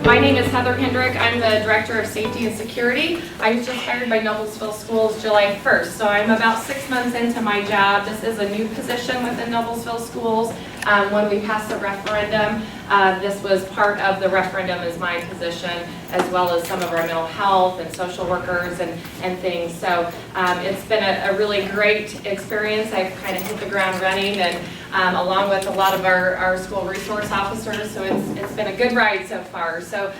My name is Heather Hendrick. I'm the Director of Safety and Security. I was just hired by Noblesville Schools July 1st, so I'm about 6 months into my job. This is a new position within Noblesville Schools. When we passed the referendum, this was part of the referendum as my position, as well as some of our mental health and social workers and things. So it's been a really great experience. I've kind of hit the ground running, and along with a lot of our school resource officers, so it's been a good ride so far. So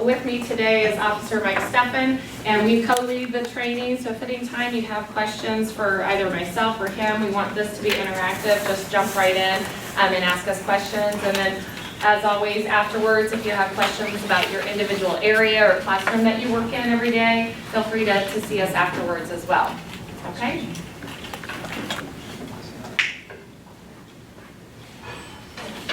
with me today is Officer Mike Steffen, and we co-lead the training, so if at any time you have questions for either myself or him, we want this to be interactive, just jump right in and ask us questions. And then, as always, afterwards, if you have questions about your individual area or classroom that you work in every day, feel free to see us afterwards as well. Okay?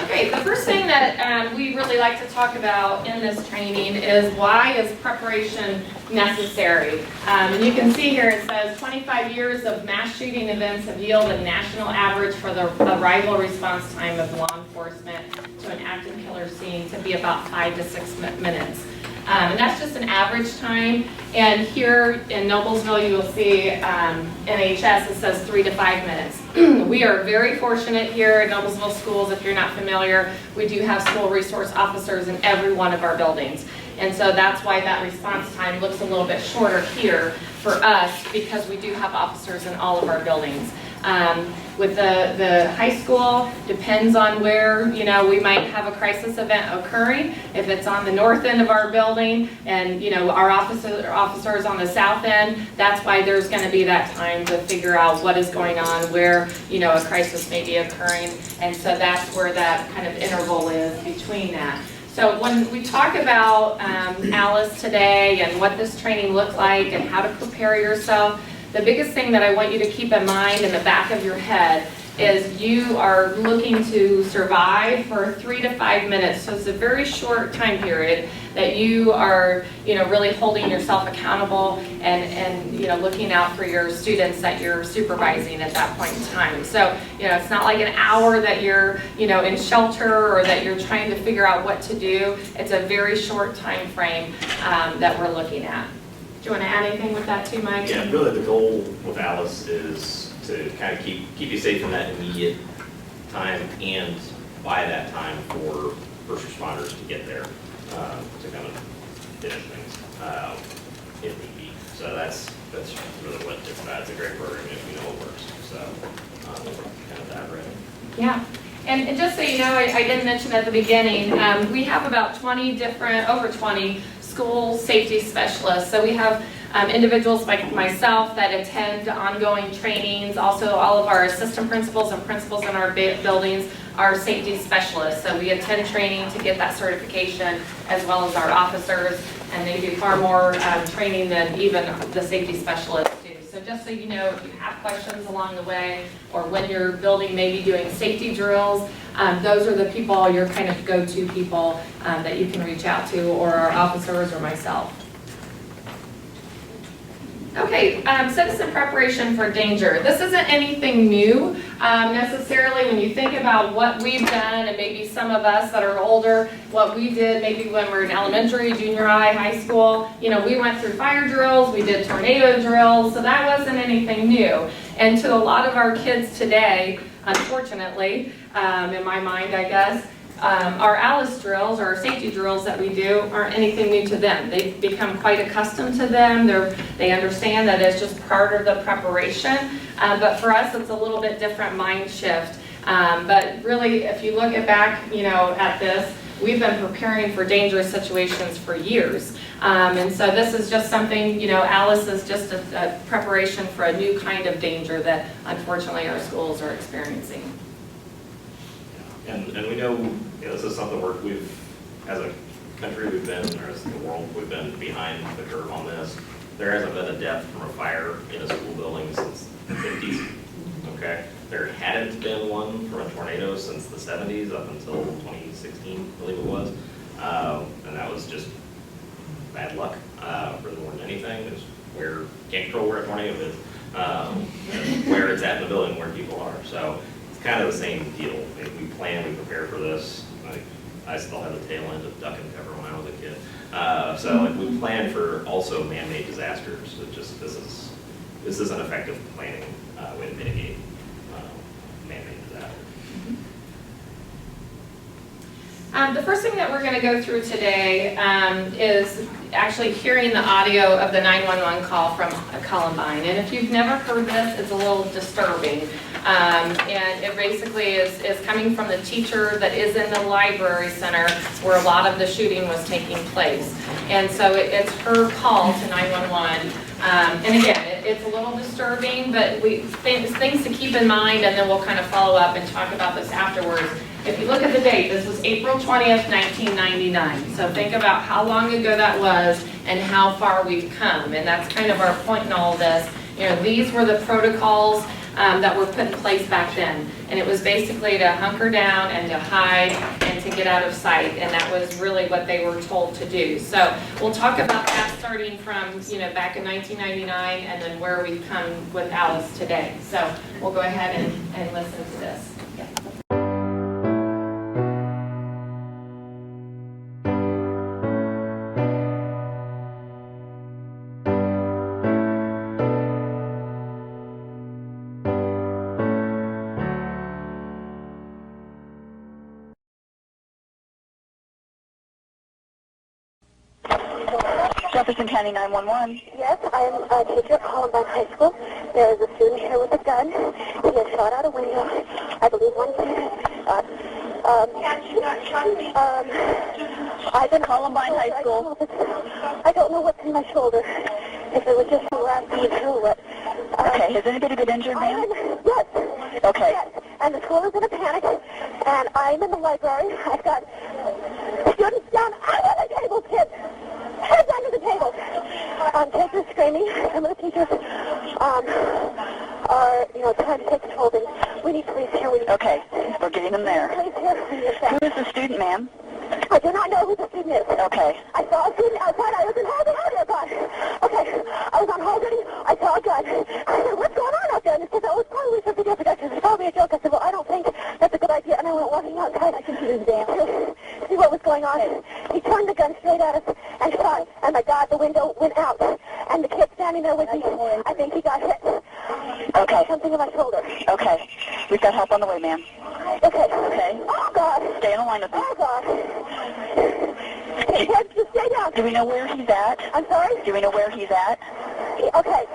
Okay, the first thing that we really like to talk about in this training is why is preparation necessary. And you can see here it says 25 years of mass shooting events have yielded a national average for the arrival response time of law enforcement to an active killer scene to be about 5 to 6 minutes. And that's just an average time. And here in Noblesville, you will see NHS, it says 3 to 5 minutes. We are very fortunate here at Noblesville Schools. If you're not familiar, we do have school resource officers in every one of our buildings. And so that's why that response time looks a little bit shorter here for us, because we do have officers in all of our buildings. With the high school, depends on where, we might have a crisis event occurring. If it's on the north end of our building and, our officers on the south end, that's why there's going to be that time to figure out what is going on, where, a crisis may be occurring. And so that's where that kind of interval is between that. So when we talk about Alice today and what this training looks like and how to prepare yourself, the biggest thing that I want you to keep in mind in the back of your head is you are looking to survive for 3 to 5 minutes. So it's a very short time period that you are, really holding yourself accountable and looking out for your students that you're supervising at that point in time. So, it's not like an hour that you're, in shelter or that you're trying to figure out what to do. It's a very short time frame that we're looking at. Do you want to add anything with that too, Mike? Yeah, really the goal with Alice is to kind of keep you safe in that immediate time and buy that time for first responders to get there to kind of finish things if need be. So that's really what it's about. It's a great program if you know it works. So kind of that right. Yeah. And just so you know, I didn't mention at the beginning, we have about over 20 school safety specialists. So we have individuals like myself that attend ongoing trainings. Also, all of our assistant principals and principals in our buildings are safety specialists. So we attend training to get that certification, as well as our officers, and they do far more training than even the safety specialists do. So just so you know, if you have questions along the way, or when your building may be doing safety drills, those are the people, your kind of go-to people that you can reach out to, or our officers or myself. Okay, citizen preparation for danger. This isn't anything new necessarily when you think about what we've done, and maybe some of us that are older, what we did maybe when we were in elementary, junior high, high school. We went through fire drills, we did tornado drills, so that wasn't anything new. And to a lot of our kids today, unfortunately, in my mind, I guess, our Alice drills, or our safety drills that we do, aren't anything new to them. They've become quite accustomed to them. They understand that it's just part of the preparation. But for us, it's a little bit different mind shift. But really, if you look back, at this, we've been preparing for dangerous situations for years. And so this is just something, Alice is just a preparation for a new kind of danger that unfortunately our schools are experiencing. And we know, this is something we've, as a country, or as the world, we've been behind the curve on this. There hasn't been a death from a fire in a school building since the 50s. Okay, there hadn't been one from a tornado since the 70s up until 2016, I believe it was, and that was just bad luck, really more than anything. It's where can't control where a tornado is, where it's at in the building, where people are. So. Kind of the same deal. If we plan, we prepare for this. Like I still have the tail end of duck and cover when I was a kid. So like, we plan for also man-made disasters. It just, this is an effective planning way to mitigate man-made disasters. The first thing that we're going to go through today is actually hearing the audio of the 911 call from Columbine. And if you've never heard this, it's a little disturbing. And it basically is coming from the teacher that is in the library center where a lot of the shooting was taking place. And so it's her call to 911. And again, it's a little disturbing, but things to keep in mind, and then we'll kind of follow up and talk about this afterwards. If you look at the date, this was April 20th, 1999. So think about how long ago that was and how far we've come. And that's kind of our point in all this. You know, these were the protocols that were put in place back then. And it was basically to hunker down and to hide and to get out of sight. And that was really what they were told to do. So we'll talk about that starting from, you know, back in 1999 and then where we've come with Alice today. So we'll go ahead and listen to this. Yeah. Jefferson County 911. Yes, I am a teacher at Columbine High School. There is a student here with a gun. He has shot out a window. I believe one kid. I've been Columbine High School. I don't know what's in my shoulder. If it was just the last beat or what. Okay, has anybody been injured, ma'am? Yes. Okay. Yes. And the school is in a panic. And I'm in the library. I've got students down under the tables, kids. Heads under the table. Kids are screaming. Some of the teachers are, you know, trying to take control of things. We need police here. Okay, we're getting them there. Police here. Who is the student, ma'am? I do not know who the student is. Okay. I saw a student outside. I was in hall duty. Oh, God. Okay. I was on hall duty. I saw a gun. I said, what's going on out there? And he said, oh, it's probably some video production. It's probably a joke. I said, well, I don't think that's a good idea. And I went walking outside. I can see his dance. See what was going on. He turned the gun straight at us and shot. And my God, the window went out. And the kid standing there with me, I think he got hit. Okay. Something in my shoulder. Okay. We've got help on the way, ma'am. Okay. Okay. Oh, God. Stay in the line with me. Oh, God. Hey, kids, just stay down. Do we know where he's at? I'm sorry? Do we know where he's at? Okay.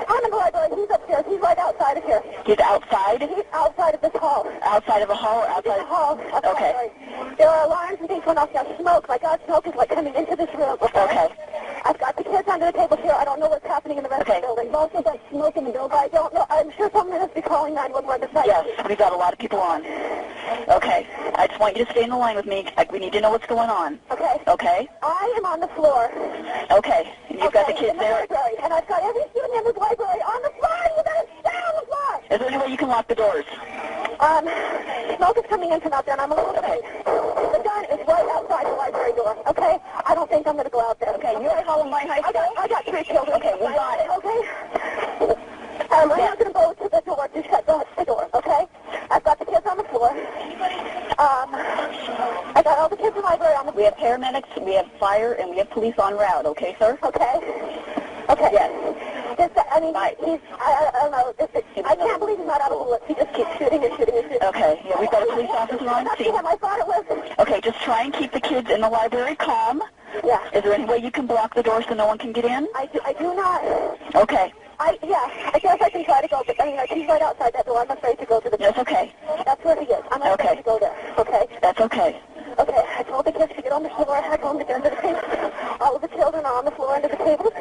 I'm in the library. He's upstairs. He's right outside of here. He's outside? He's outside of this hall. Outside of a hall or outside? This hall. Of the Okay. library. There are alarms and things going off now. Smoke. My God, smoke is like coming into this room. Okay. I've got the kids under the table here. I don't know what's happening in the rest of the building. There's also like smoke in the building. I don't know. I'm sure someone has to be calling 911 beside Yes, me. we've got a lot of people on. Okay. I just want you to stay in the line with me. We need to know what's going on. Okay. Okay? I am on the floor. Okay. And you've got the kids in the there? library. And I've got every student in this library on the floor. You better stay on the floor. Is there any way you can lock the doors? Smoke is coming in from out there, and I'm a little afraid. The gun is right outside the library door, okay? I don't think I'm going to go out there. Okay, you're at Columbine High School? I got 3 children. Okay, we got it. Okay? I'm not going to go to the door to shut the door, okay? I've got the kids on the floor. I got all the kids in the library on the floor. We have paramedics, we have fire, and we have police en route, okay, sir? Okay. Okay. Yes. I mean, I don't know. I can't believe he's not out of bullets. He just keeps shooting and shooting and shooting. Okay. Yeah, we've got a police officer on scene. I thought it was. Okay, just try and keep the kids in the library calm. Yeah. Is there any way you can block the door so no one can get in? I do not. Okay. I guess I can try to go, but I mean, he's right outside that door. I'm afraid to go to the door. That's okay. That's where he is. I'm afraid to go there. Okay. That's okay. Okay, I told the kids to get on the floor. I told them to get under the table. All of the children are on the floor under the table.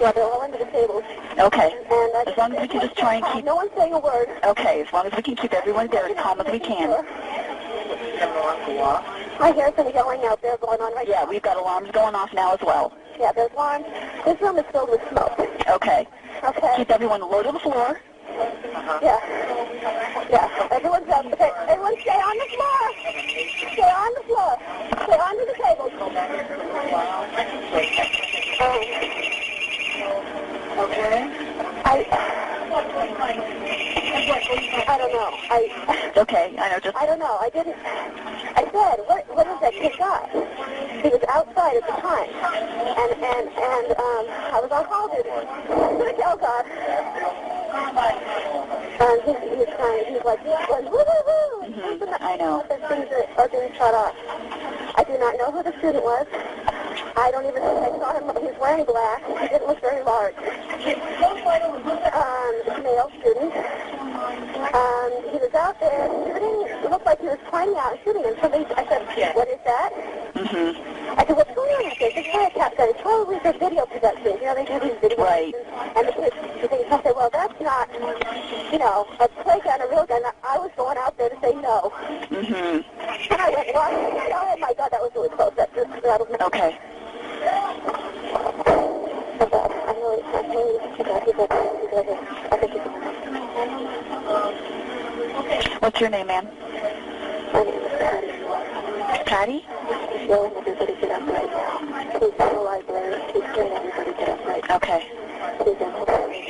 Yeah, they're all under the tables. Okay. And as long as we can just try and keep... No one's saying a word. Okay, as long as we can keep everyone there as calm as we can. I hear some yelling out there going on right now. Yeah, we've got alarms going off now as well. Yeah, there's alarms. This room is filled with smoke. Okay. Okay. Keep everyone low to the floor. Yeah. Yeah. Everyone's up. Okay. Everyone stay on the floor. Stay on the floor. Stay under the table. Okay. I don't know. Okay, I know, just... I don't know. I didn't. I said, what is that kid got? He was outside at the time, and I was on call duty. Oh God. He's crying. He's like, woo woo woo. I know. Things are being shut off. I do not know who the student was. I don't even think I saw him. He was wearing black. He didn't look very large. Male student. He was out there shooting. It looked like he was pointing out and shooting. And somebody, I said, what is that? I said, what's going on out there? This wiretap gun. It's probably for video productions. You know, they do these video productions. And the kids, I said, well, that's not, you know, a play gun, a real gun. I was going out there to say no. And I went, oh my God, that was really close. That was Okay. What's your name, ma'am? My name is Patty. Patty? He's yelling everybody get up right now. He's in the library. He's saying everybody get up right now. Okay. He's in the library.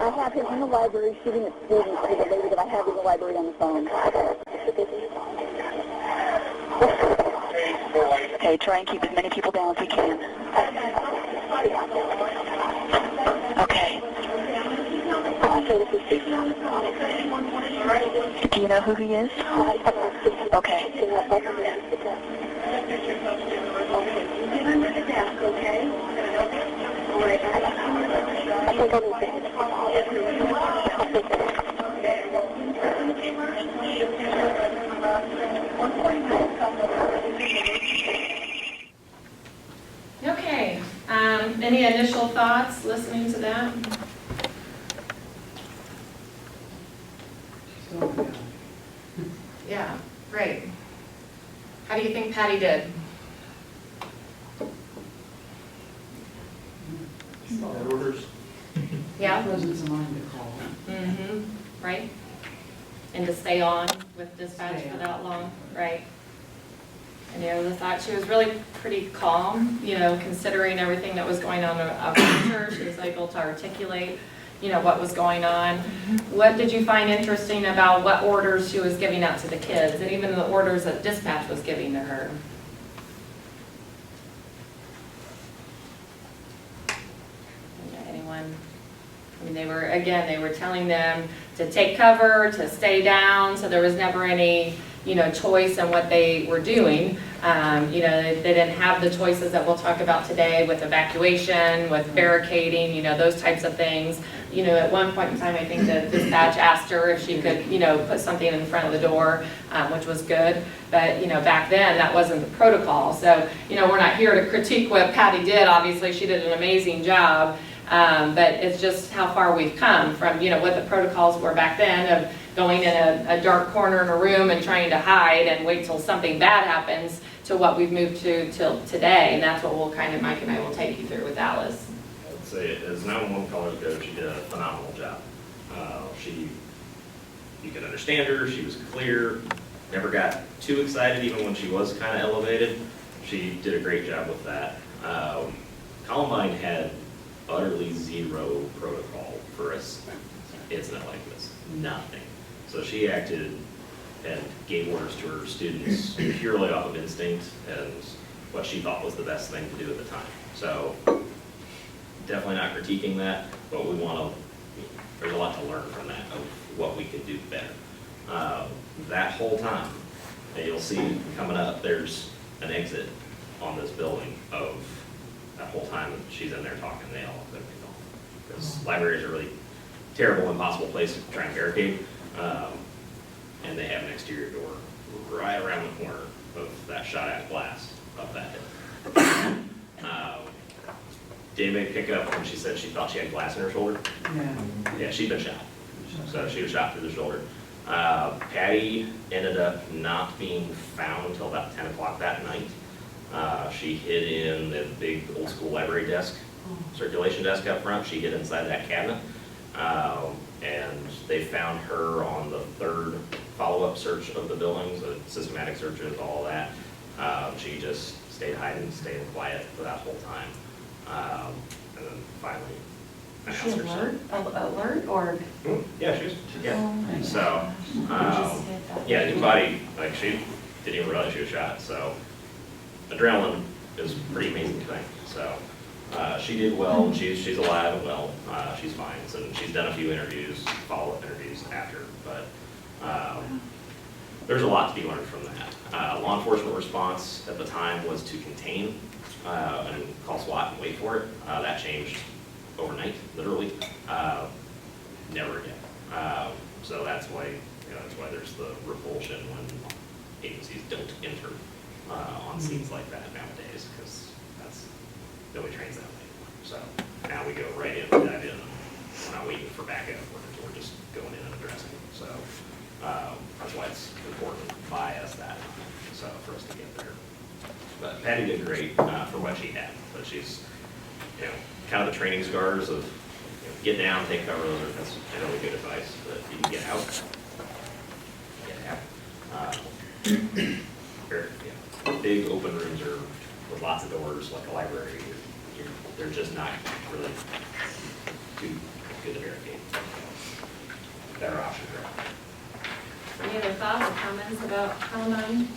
I have him in the library shooting at students to the lady that I have in the library on the phone. Okay, try and keep as many people down as we can. Okay. Do you know who he is? Okay. Okay, any initial thoughts listening to that? Yeah, great. How do you think Patty did? Orders. Yeah? Presence of mind to call. Right? And to stay on with dispatch for that long, right? And I thought she was really pretty calm, you know, considering everything that was going on around her. She was able to articulate, you know, what was going on. What did you find interesting about what orders she was giving out to the kids, and even the orders that dispatch was giving to her? Anyone? I mean, they were telling them to take cover, to stay down, so there was never any, you know, choice in what they were doing. You know, they didn't have the choices that we'll talk about today with evacuation, with barricading, you know, those types of things. You know, at one point in time, I think the dispatch asked her if she could, you know, put something in front of the door, which was good. But, you know, back then, that wasn't the protocol. So, you know, we're not here to critique what Patty did. Obviously, she did an amazing job. But it's just how far we've come from, you know, what the protocols were back then of going in a dark corner in a room and trying to hide and wait till something bad happens to what we've moved to till today. And that's what we'll kind of, Mike and I will take you through with Alice. I would say as 911 callers go, she did a phenomenal job. You could understand her, she was clear, never got too excited even when she was kind of elevated. She did a great job with that. Columbine had utterly zero protocol for an incident like this, nothing. So she acted and gave orders to her students purely off of instinct and what she thought was the best thing to do at the time. So definitely not critiquing that, but we want to, there's a lot to learn from that of what we could do better. That whole time, and you'll see coming up, there's an exit on this building of that whole time she's in there talking, they all couldn't be gone. Because libraries are a really terrible, impossible place to try and barricade. And they have an exterior door right around the corner of that shot at glass up that hill. Did anybody pick up when she said she thought she had glass in her shoulder? Yeah. Yeah, she'd been shot. So she was shot through the shoulder. Patty ended up not being found until about 10 o'clock that night. She hid in the big old school library desk, circulation desk up front. She hid inside that cabinet. And they found her on the third follow-up search of the buildings, the systematic searches, all that. She just stayed hiding, stayed quiet for that whole time. And then finally announce She herself. alert or? Yeah, she was, yeah. Oh my So, gosh. um, yeah, new body, like she didn't even realize she was shot, so adrenaline is a pretty amazing thing, so. She did well, she's alive and well, she's fine, so she's done a few interviews, follow-up interviews after, but, there's a lot to be learned from that. Law enforcement response at the time was to contain, and call SWAT and wait for it. That changed overnight, literally, never again. So that's why, that's why there's the repulsion when agencies don't enter, on scenes like that nowadays, because nobody trains that way anymore. So now we go right in, dive in. We're not waiting for backup. We're just going in and addressing. So that's why it's important by us that time, so for us to get there. But Patty did great for what she had. But she's, kind of the training scars of get down, take cover. That's really good advice. But if you can get out, get out. Big open rooms are with lots of doors, like a library. They're just not really too good to barricade. Better option there. Any other thoughts or comments about Columbine?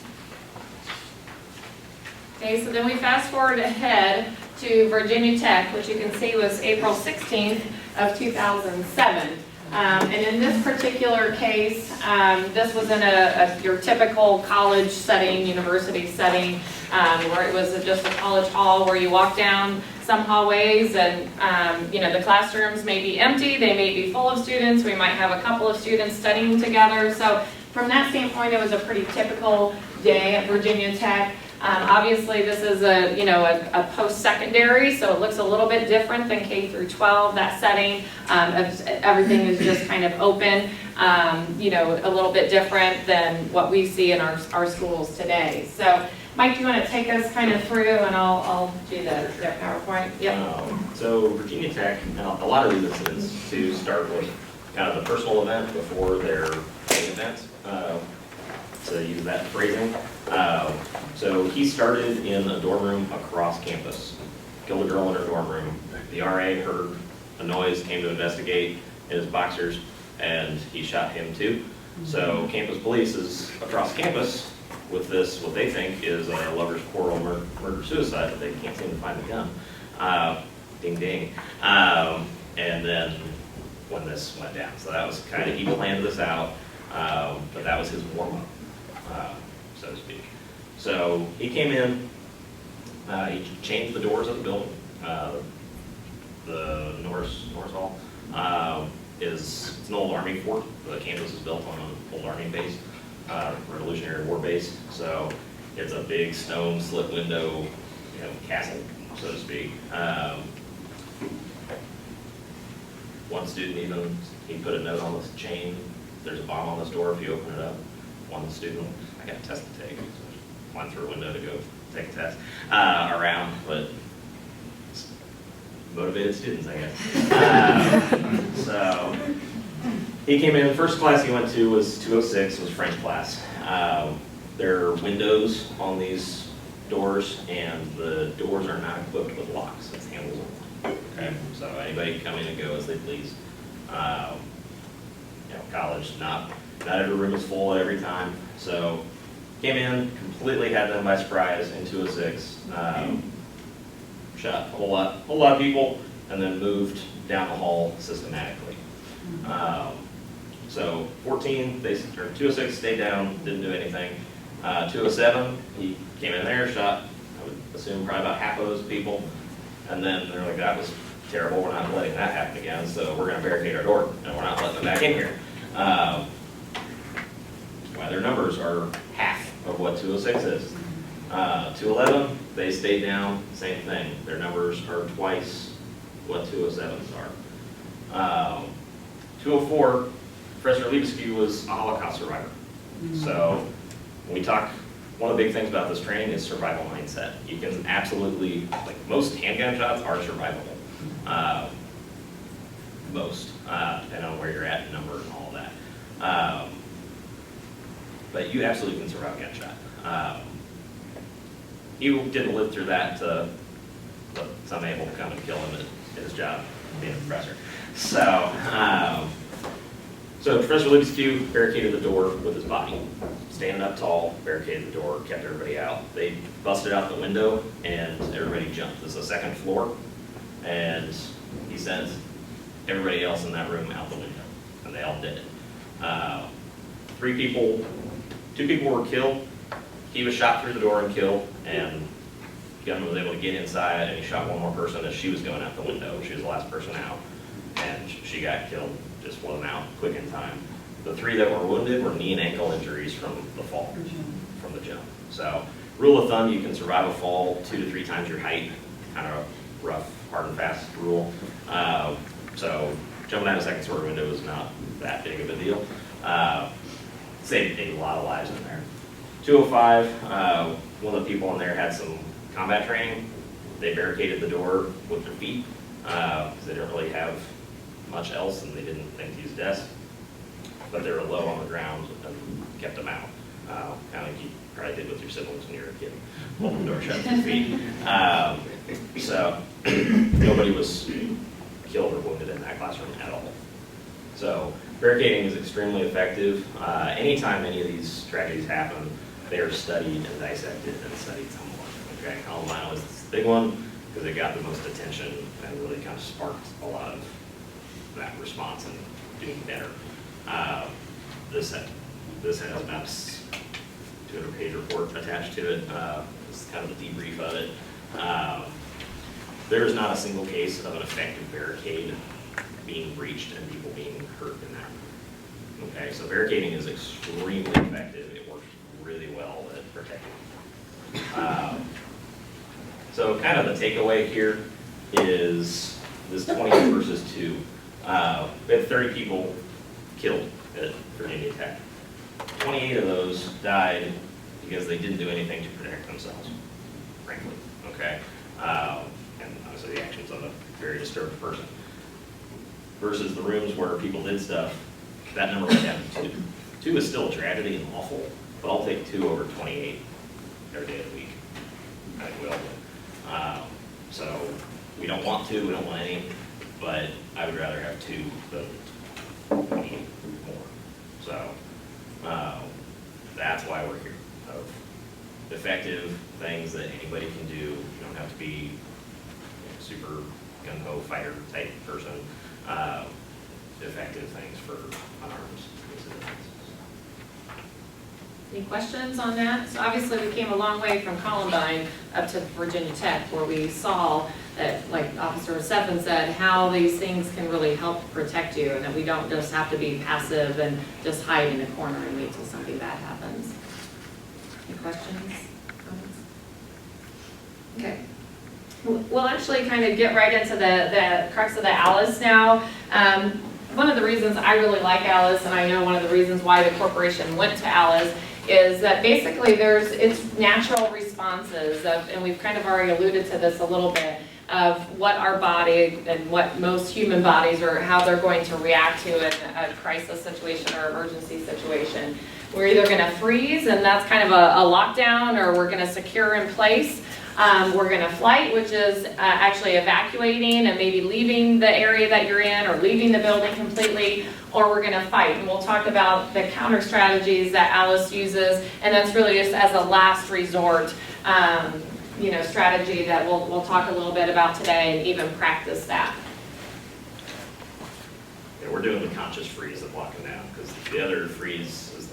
Okay, so then we fast forward ahead to Virginia Tech, which you can see was April 16th of 2007. And in this particular case, this was in your typical college setting, university setting, where it was just a college hall where you walk down some hallways and, the classrooms may be empty, they may be full of students, we might have a couple of students studying together. So from that standpoint, it was a pretty typical day at Virginia Tech. Obviously, this is a post-secondary, so it looks a little bit different than K through 12, that setting. Everything is just kind of open, a little bit different than what we see in our schools today. So, Mike, do you want to take us kind of through, and I'll do the PowerPoint? Yep. So Virginia Tech, a lot of these incidents to start with kind of the personal event before their main event. To use that phrasing. So he started in a dorm room across campus, killed a girl in her dorm room. The RA heard a noise, came to investigate in his boxers, and he shot him too. So campus police is across campus with this, what they think is a lover's quarrel, murder-suicide, but they can't seem to find the gun. Ding ding. And then when this went down, so that was kind of, he planned this out, but that was his warm-up. So to speak. So he came in, he changed the doors of the building. The Norris Hall it's an old Army fort. The campus is built on an old Army base, Revolutionary War base. So it's a big stone slit window, castle, so to speak. One student even, he put a note on the chain. There's a bomb on this door if you open it up. One student, I got a test to take, so I went through a window to go take a test around, but motivated students, I guess. So he came in, first class he went to was 206, was French class. There are windows on these doors, and the doors are not equipped with locks, it's handles only. Okay, so anybody come in and go as they please. College, not every room is full every time. So came in, completely had them by surprise in 206. Shot a whole lot of people, and then moved down the hall systematically. So 206 stayed down, didn't do anything. 207, he came in there, shot, I would assume probably about half of those people, and then they're like, that was terrible, we're not letting that happen again, so we're going to barricade our door, and we're not letting them back in here. Their numbers are half of what 206 is. 211, they stayed down, same thing. Their numbers are twice what 207s are. 204, Professor Liebescu was a Holocaust survivor. So when we talk, one of the big things about this training is survival mindset. You can absolutely, like most handgun shots are survivable. Most, depending on where you're at, number and all of that. But you absolutely can survive a gunshot. He didn't live through that to let some able to come and kill him at his job. being a professor. So Professor Lucas Q barricaded the door with his body. Standing up tall, barricaded the door, kept everybody out. They busted out the window and everybody jumped. This is the second floor. And he sent everybody else in that room out the window. And they all did it. 2 people were killed. He was shot through the door and killed. And the gunman was able to get inside and he shot one more person as she was going out the window. She was the last person out. And she got killed, just wasn't out quick in time. The 3 that were wounded were knee and ankle injuries from the fall, from the jump. So, rule of thumb, you can survive a fall 2 to 3 times your height. Kind of rough, hard and fast rule. So, jumping out a second story window is not that big of a deal. Saved a lot of lives in there. 205, one of the people in there had some combat training. They barricaded the door with their feet because they didn't really have much else and they didn't think to use desks. But they were low on the ground and kept them out. Kind of like you probably did with your siblings when you were a kid. Hold the door shut with your feet. So nobody was killed or wounded in that classroom at all. So barricading is extremely effective. Anytime any of these tragedies happen, they are studied and dissected and studied somewhat. Okay, Columbine was this big one because it got the most attention and really kind of sparked a lot of that response and doing better. This has about a 200-page report attached to it. It's kind of a debrief of it. There is not a single case of an effective barricade being breached and people being hurt in that room. Okay, so barricading is extremely effective. It works really well at protecting. So kind of the takeaway here is this 20 versus 2. We had 30 people killed at Virginia Tech. 28 of those died because they didn't do anything to protect themselves, frankly, okay? And obviously the actions of a very disturbed person. Versus the rooms where people did stuff, that number went down to 2. 2 is still a tragedy and awful, but I'll take 2 over 28 every day of the week. I think we all would. So we don't want to, we don't want any, but I would rather have 2 than 28 more. So that's why we're here. Of effective things that anybody can do. You don't have to be super gung-ho fighter type person. Effective things for unarmed citizens. Any questions on that? So obviously we came a long way from Columbine up to Virginia Tech where we saw that, like Officer Stephan said, how these things can really help protect you and that we don't just have to be passive and just hide in a corner and wait till something bad happens. Any questions? Comments? Okay. We'll actually kind of get right into the crux of the Alice now. One of the reasons I really like Alice, and I know one of the reasons why the corporation went to Alice, is that basically it's natural responses of, and we've kind of already alluded to this a little bit, of what our body and what most human bodies are, how they're going to react to a crisis situation or emergency situation. We're either going to freeze, and that's kind of a lockdown, or we're going to secure in place. We're going to flight, which is actually evacuating and maybe leaving the area that you're in or leaving the building completely, or we're going to fight. And we'll talk about the counter strategies that Alice uses, and that's really just as a last resort strategy that we'll talk a little bit about today and even practice that. Yeah, we're doing the conscious freeze of locking down because the other freeze is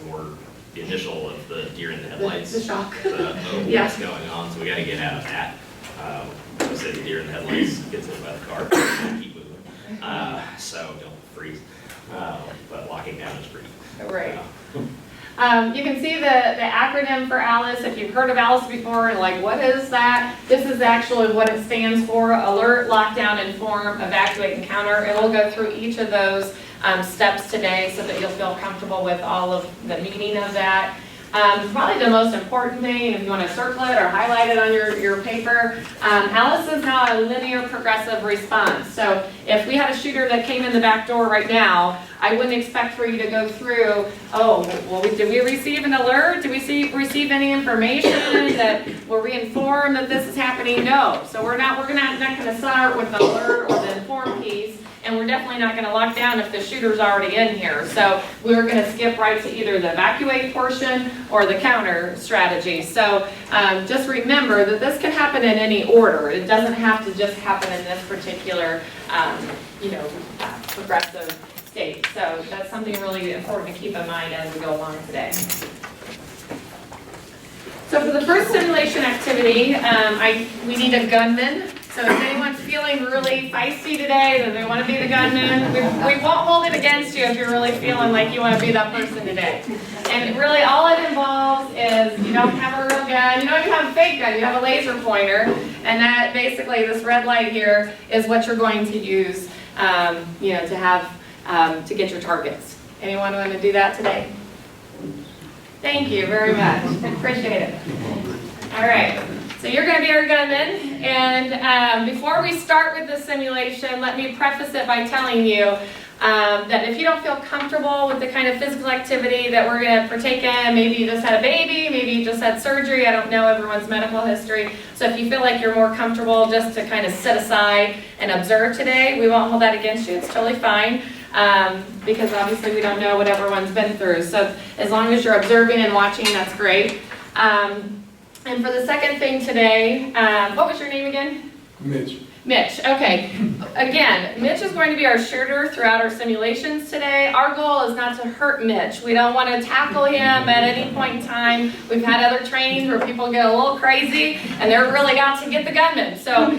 the initial of the deer in the headlights. The shock. Yeah. What's going on, so we got to get out of that. I say the deer in the headlights gets hit by the car, keep moving. So don't freeze. But locking down is pretty. Right. You can see the acronym for Alice. If you've heard of Alice before and like, what is that? This is actually what it stands for: alert, lockdown, inform, evacuate, and counter. And we'll go through each of those steps today so that you'll feel comfortable with all of the meaning of that. Probably the most important thing, if you want to circle it or highlight it on your paper, Alice is now a linear progressive response. So if we had a shooter that came in the back door right now, I wouldn't expect for you to go through, oh, well, did we receive an alert? Did we receive any information that were we informed that this is happening? No. So we're not going to start with the alert or the inform piece. and we're definitely not going to lock down if the shooter's already in here. So we're going to skip right to either the evacuate portion or the counter strategy. So just remember that this can happen in any order. It doesn't have to just happen in this particular, progressive state. So that's something really important to keep in mind as we go along today. So for the first simulation activity, we need a gunman. So if anyone's feeling really feisty today, that they want to be the gunman, we won't hold it against you if you're really feeling like you want to be that person today. And really all it involves is you don't have a real gun, you don't even have a fake gun, you have a laser pointer, and that basically this red light here is what you're going to use to get your targets. Anyone want to do that today? Thank you very much. Appreciate it. All right. So you're going to be our gunman, and before we start with the simulation, let me preface it by telling you that if you don't feel comfortable with the kind of physical activity that we're going to partake in, maybe you just had a baby, maybe you just had surgery, I don't know everyone's medical history, so if you feel like you're more comfortable just to kind of sit aside and observe today, we won't hold that against you, it's totally fine. Because obviously we don't know what everyone's been through. So as long as you're observing and watching, that's great. And for the second thing today, what was your name again? Mitch. Mitch, okay. Again, Mitch is going to be our shooter throughout our simulations today. Our goal is not to hurt Mitch. We don't want to tackle him at any point in time. We've had other trainings where people get a little crazy and they're really out to get the gunman. So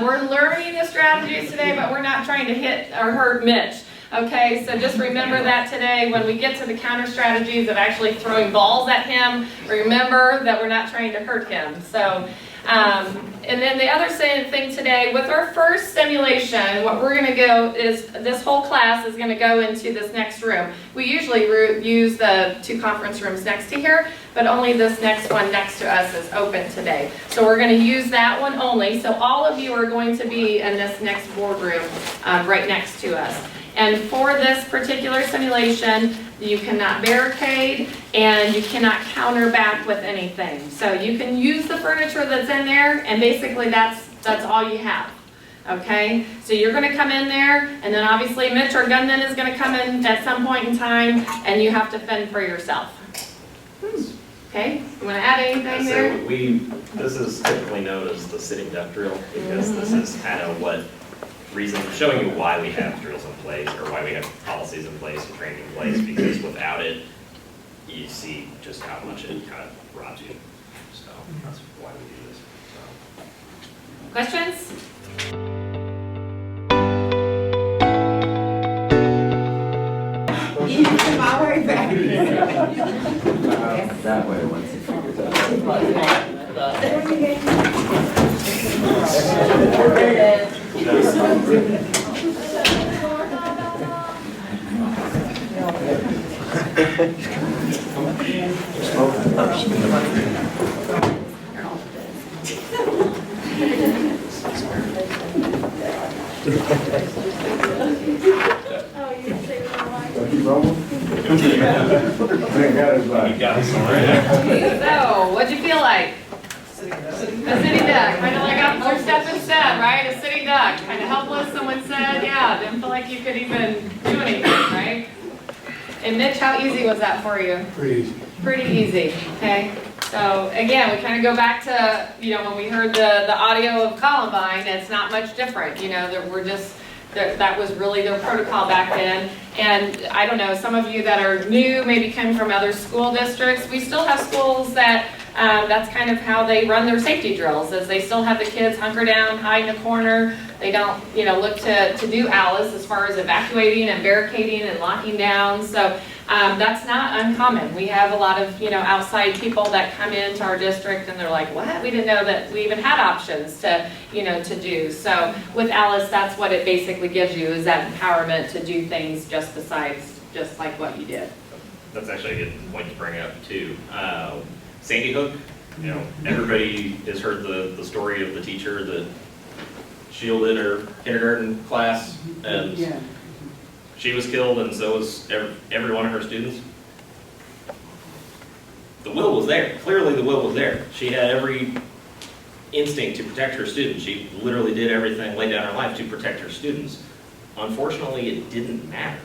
we're learning the strategies today, but we're not trying to hit or hurt Mitch. Okay, so just remember that today when we get to the counter strategies of actually throwing balls at him, remember that we're not trying to hurt him. So, and then the other thing today, with our first simulation, what we're going to go is, this whole class is going to go into this next room. We usually use the 2 conference rooms next to here, but only this next one next to us is open today. So we're going to use that one only. So all of you are going to be in this next boardroom right next to us. And for this particular simulation, you cannot barricade and you cannot counter back with anything. So you can use the furniture that's in there, and basically that's all you have. Okay? So you're going to come in there, and then obviously Mitch, our gunman, is going to come in at some point in time, and you have to fend for yourself. Okay? You want to add anything there? So this is typically known as the sitting duck drill, because this is kind of what showing you why we have drills in place, or why we have policies in place and training in place, because without it, you see just how much it kind of robs you. So that's why we do this. So. Questions? You come all the way back. That way, once he figures out. So, what'd you feel like? A sitting duck, kind of like Officer Stephen said, right? A sitting duck, kind of helpless. Someone said, yeah, didn't feel like you could even do anything, right? And Mitch, how easy was that for you? Pretty easy. Pretty easy, okay? So again, we kind of go back to, when we heard the audio of Columbine, it's not much different, that we're just, that was really their protocol back then. And I don't know, some of you that are new, maybe come from other school districts, we still have schools that that's kind of how they run their safety drills, is they still have the kids hunker down, hide in a corner. They don't, look to do ALICE as far as evacuating and barricading and locking down. So that's not uncommon. We have a lot of, outside people that come into our district and they're like, what? We didn't know that we even had options to, to do. So with ALICE, that's what it basically gives you, is that empowerment to do things just like what you did. That's actually a good point to bring up too. Sandy Hook, everybody has heard the story of the teacher that shielded her kindergarten class, and she was killed, and so was every one of her students. The will was there. Clearly the will was there. She had every instinct to protect her students. She literally did everything, laid down her life to protect her students. unfortunately, it didn't matter.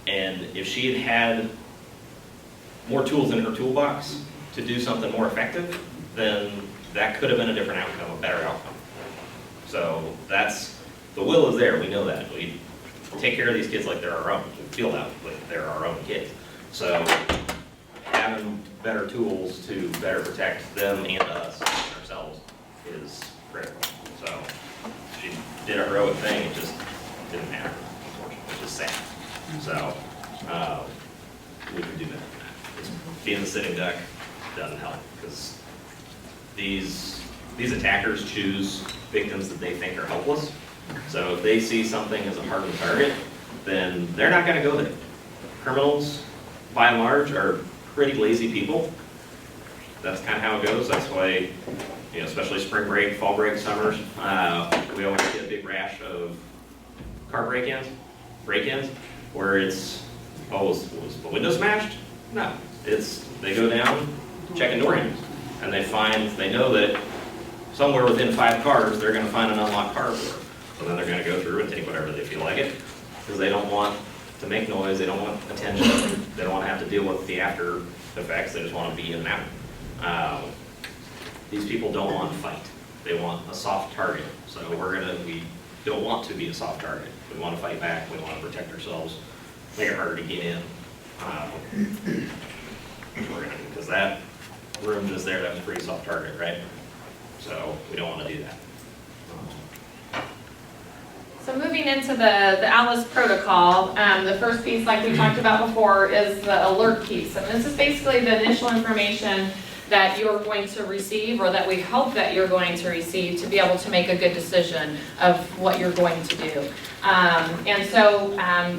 And if she had had more tools in her toolbox to do something more effective, then that could have been a different outcome, a better outcome. So the will is there, we know that. We take care of these kids like they're our own, we feel that like they're our own kids. So having better tools to better protect them and us, and ourselves, is critical. So she did a heroic thing, it just didn't matter, unfortunately, it's just sad. So we can do better than that. It's being the sitting duck doesn't help, because these attackers choose victims that they think are helpless. So if they see something as a hardened target, then they're not going to go there. Criminals, by and large, are pretty lazy people. That's kind of how it goes. That's why, especially spring break, fall break, summers, we always get a big rash of car break-ins, where it's, oh, was the window smashed? No, they go down, checking door handles, and they know that somewhere within 5 cars, they're going to find an unlocked car door. So then they're going to go through and take whatever they feel like it, because they don't want to make noise, they don't want attention, they don't want to have to deal with the after effects, they just want to be in and out. These people don't want to fight, they want a soft target. So we don't want to be a soft target. We want to fight back, we want to protect ourselves, make it harder to get in. Because that room just there, that was a pretty soft target, right? So we don't want to do that. So moving into the ALICE protocol, the first piece, like we talked about before, is the alert piece. And this is basically the initial information that you're going to receive, or that we hope that you're going to receive, to be able to make a good decision of what you're going to do. And so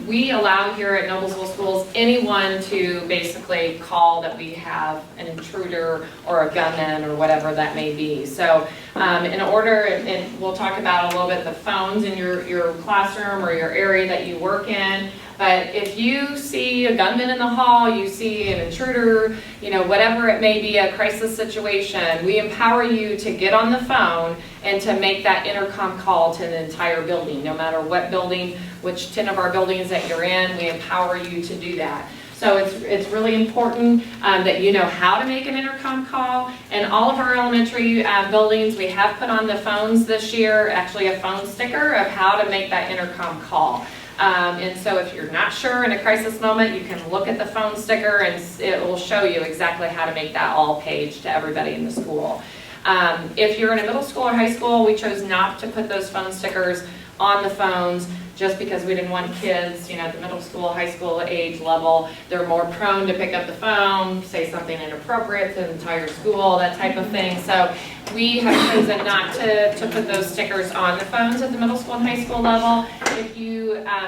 we allow here at Noblesville Schools anyone to basically call that we have an intruder or a gunman or whatever that may be. So in order, and we'll talk about a little bit the phones in your classroom or your area that you work in. But if you see a gunman in the hall, you see an intruder, whatever it may be, a crisis situation, we empower you to get on the phone and to make that intercom call to the entire building. No matter what building, which 10 of our buildings that you're in, we empower you to do that. So it's really important that you know how to make an intercom call. And all of our elementary buildings, we have put on the phones this year, actually a phone sticker of how to make that intercom call. And so if you're not sure in a crisis moment, you can look at the phone sticker and it will show you exactly how to make that all page to everybody in the school. If you're in a middle school or high school, we chose not to put those phone stickers on the phones just because we didn't want kids, at the middle school, high school age level, they're more prone to pick up the phone, say something inappropriate to the entire school, that type of thing. So we have chosen not to put those stickers on the phones at the middle school and high school level.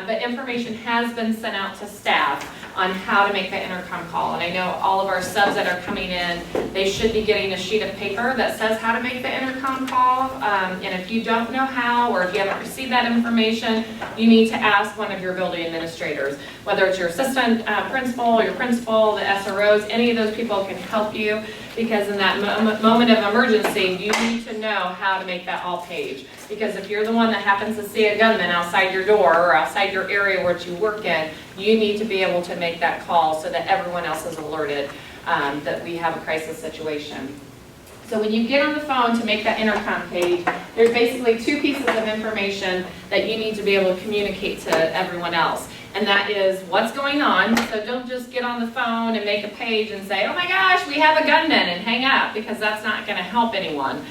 But information has been sent out to staff on how to make that intercom call. And I know all of our subs that are coming in, they should be getting a sheet of paper that says how to make the intercom call. And if you don't know how, or if you haven't received that information, you need to ask one of your building administrators, whether it's your assistant principal, your principal, the SROs, any of those people can help you, because in that moment of emergency, you need to know how to make that all page. Because if you're the one that happens to see a gunman outside your door or outside your area where you work in, you need to be able to make that call so that everyone else is alerted that we have a crisis situation. So when you get on the phone to make that intercom page, there's basically 2 pieces of information that you need to be able to communicate to everyone else. And that is what's going on. So don't just get on the phone and make a page and say, oh my gosh, we have a gunman, and hang up, because that's not going to help anyone.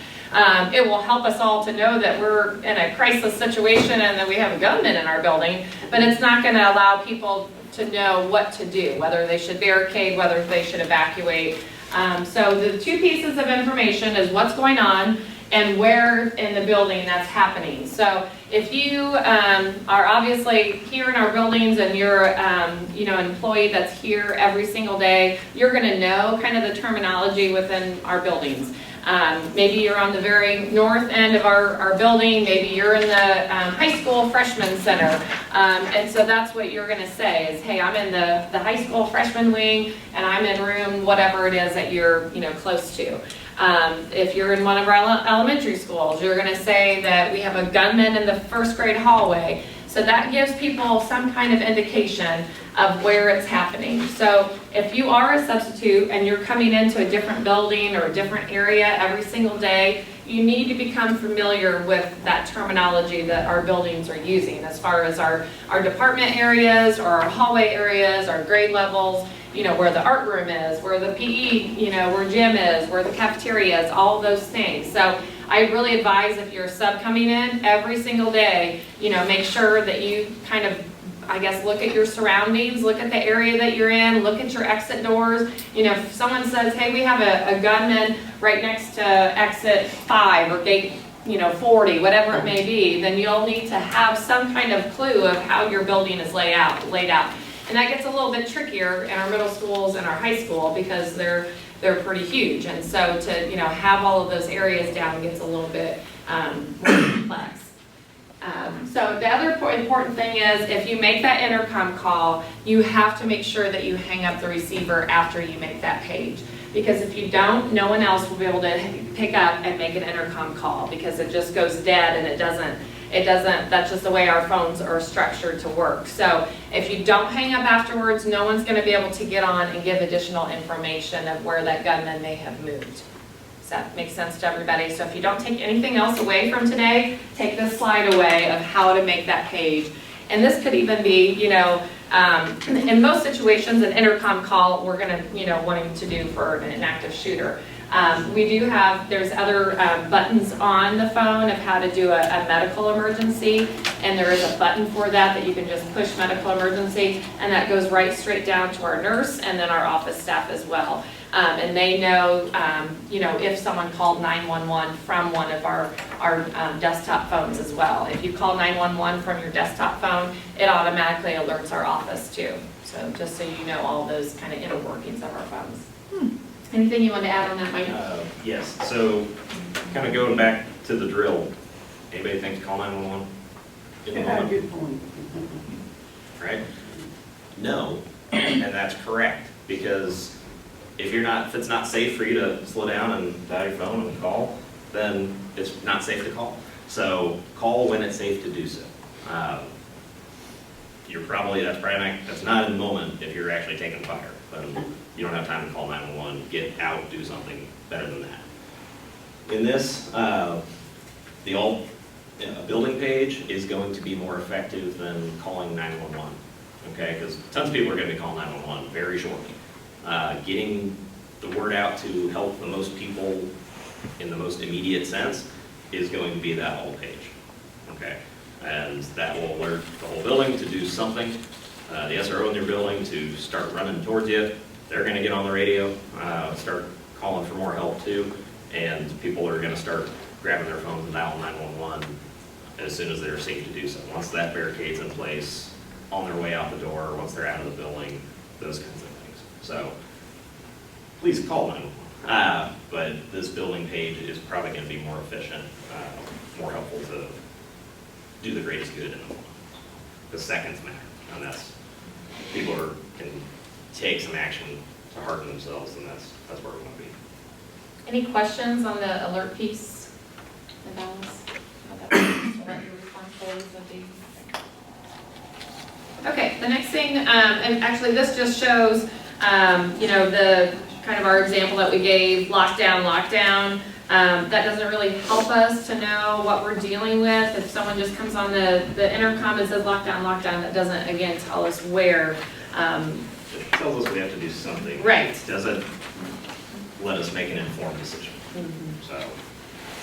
It will help us all to know that we're in a crisis situation and that we have a gunman in our building, but it's not going to allow people to know what to do, whether they should barricade, whether they should evacuate. So the 2 pieces of information is what's going on and where in the building that's happening. So if you are obviously here in our buildings and you're an employee that's here every single day, you're going to know kind of the terminology within our buildings. Maybe you're on the very north end of our building, maybe you're in the high school freshman center, and so that's what you're going to say is, hey, I'm in the high school freshman wing and I'm in room whatever it is that you're close to. If you're in one of our elementary schools, you're going to say that we have a gunman in the 1st grade hallway. So that gives people some kind of indication of where it's happening. So if you are a substitute and you're coming into a different building or a different area every single day, you need to become familiar with that terminology that our buildings are using as far as our department areas or our hallway areas, our grade levels, where the art room is, where the PE, where gym is, where the cafeteria is, all those things. So I really advise if you're a sub coming in every single day, make sure that you kind of, I guess, look at your surroundings, look at the area that you're in, look at your exit doors. If someone says, hey, we have a gunman right next to exit 5 or gate 40, whatever it may be, then you'll need to have some kind of clue of how your building is laid out. And that gets a little bit trickier in our middle schools and our high school because they're pretty huge. And so to have all of those areas down gets a little bit more complex. So the other important thing is if you make that intercom call, you have to make sure that you hang up the receiver after you make that page. Because if you don't, no one else will be able to pick up and make an intercom call because it just goes dead and it doesn't, that's just the way our phones are structured to work. So if you don't hang up afterwards, no one's going to be able to get on and give additional information of where that gunman may have moved. Does that make sense to everybody? So if you don't take anything else away from today, take this slide away of how to make that page. And this could even be, in most situations, an intercom call we're going to, wanting to do for an active shooter. We do have, there's other buttons on the phone of how to do a medical emergency, and there is a button for that you can just push medical emergency, and that goes right straight down to our nurse and then our office staff as well. And they know, if someone called 911 from one of our desktop phones as well. If you call 911 from your desktop phone, it automatically alerts our office too. So just so you know all those kind of inner workings of our phones. Anything you want to add on that, Mike? Yes, so kind of going back to the drill, anybody think to call 911? Good point. Right? No, and that's correct, because if it's not safe for you to slow down and dial your phone and call, then it's not safe to call. So call when it's safe to do so. That's not in the moment if you're actually taking fire. You don't have time to call 911, get out, do something better than that. In this, the all building page is going to be more effective than calling 911, okay? Because tons of people are going to be calling 911 very shortly. Getting the word out to help the most people in the most immediate sense is going to be that whole page, okay? And that will alert the whole building to do something. The SRO in your building to start running towards you. They're going to get on the radio, start calling for more help too, and people are going to start grabbing their phones and dialing 911 as soon as they're safe to do so. Once that barricade's in place, on their way out the door, once they're out of the building, those kinds of things. So please call 911. But this building page is probably going to be more efficient, more helpful to do the greatest good in the moment. The seconds matter, and that's people can take some action to harden themselves, and that's where we want to be. Any questions on the alert piece? Okay, the next thing, and actually this just shows, the kind of our example that we gave, lockdown. That doesn't really help us to know what we're dealing with. If someone just comes on the intercom and says lockdown, that doesn't, again, tell us where. It tells us we have to do something. Right. It doesn't let us make an informed decision.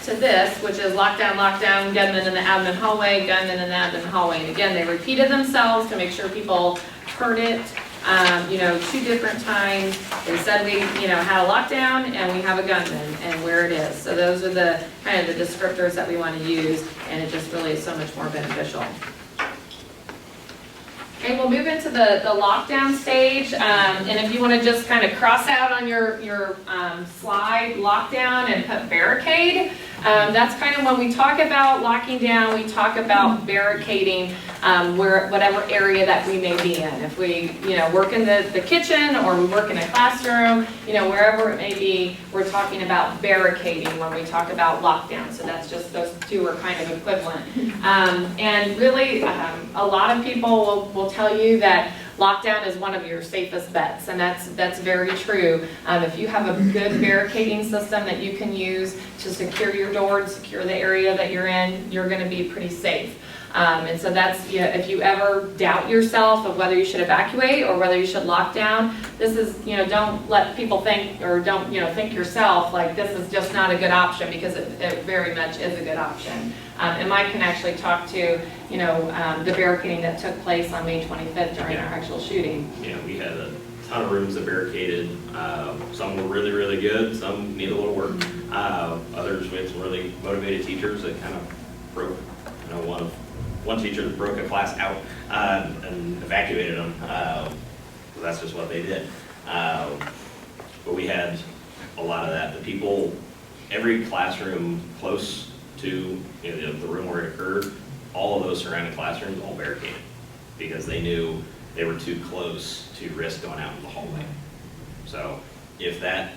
To this, which is lockdown, gunman in the admin hallway, gunman in the admin hallway. And again, they repeated themselves to make sure people heard it, 2 different times. They said we, had a lockdown and we have a gunman and where it is. So those are the kind of the descriptors that we want to use, and it just really is so much more beneficial. Okay, we'll move into the lockdown stage, and if you want to just kind of cross out on your slide lockdown and put barricade, That's kind of when we talk about locking down, we talk about barricading whatever area that we may be in. If we, work in the kitchen or we work in a classroom, wherever it may be, we're talking about barricading when we talk about lockdown. So that's just, those two are kind of equivalent. And really, a lot of people will tell you that lockdown is one of your safest bets, and that's very true. If you have a good barricading system that you can use to secure your door and secure the area that you're in, you're going to be pretty safe. And so that's, if you ever doubt yourself of whether you should evacuate or whether you should lock down, this is, don't let people think, or don't, think yourself like this is just not a good option, because it very much is a good option. And Mike can actually talk to, the barricading that took place on May 25th during our actual shooting. Yeah, we had a ton of rooms that barricaded. Some were really, really good. Some need a little work. Others, we had some really motivated teachers that kind of broke, one teacher that broke a class out and evacuated them. So that's just what they did. But we had a lot of that. The people, every classroom close to the room where it occurred, all of those surrounding classrooms all barricaded, because they knew they were too close to risk going out in the hallway. So if that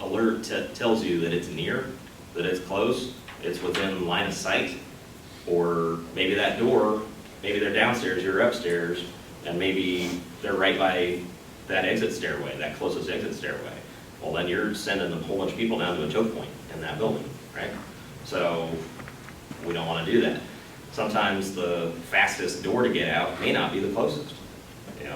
alert tells you that it's near, that it's close, it's within line of sight, or maybe that door, maybe they're downstairs, you're upstairs, and maybe they're right by that exit stairway, that closest exit stairway. Well, then you're sending a whole bunch of people down to a choke point in that building, right? So we don't want to do that. Sometimes the fastest door to get out may not be the closest.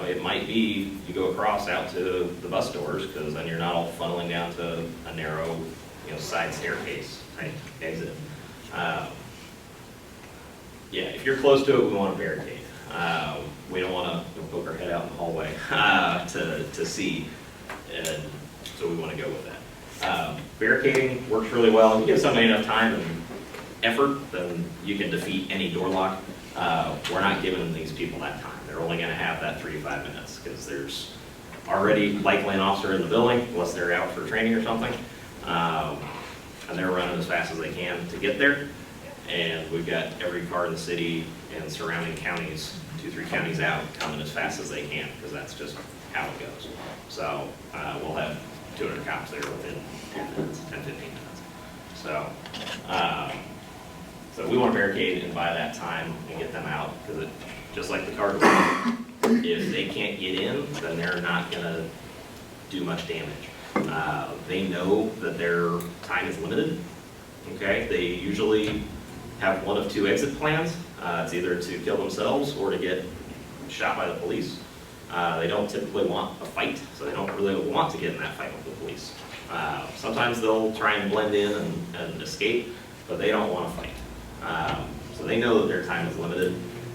It might be you go across out to the bus doors, because then you're not all funneling down to a narrow, side staircase type exit. Yeah, if you're close to it, we want to barricade. We don't want to poke our head out in the hallway to see, and so we want to go with that. Barricading works really well. If you give somebody enough time and effort, then you can defeat any door lock. We're not giving these people that time. They're only going to have that 3 to 5 minutes, because there's already likely an officer in the building, unless they're out for training or something, and they're running as fast as they can to get there. And we've got every car in the city and surrounding counties, 2-3 counties out, coming as fast as they can, because that's just how it goes. So we'll have 200 cops there within 10 minutes, 10, 15 minutes. So we want to barricade and buy that time and get them out, because just like the car door, if they can't get in, then they're not going to do much damage. They know that their time is limited. Okay, they usually have one of 2 exit plans. It's either to kill themselves or to get shot by the police. They don't typically want a fight, so they don't really want to get in that fight with the police. Sometimes they'll try and blend in and escape, but they don't want to fight. So they know that their time is limited,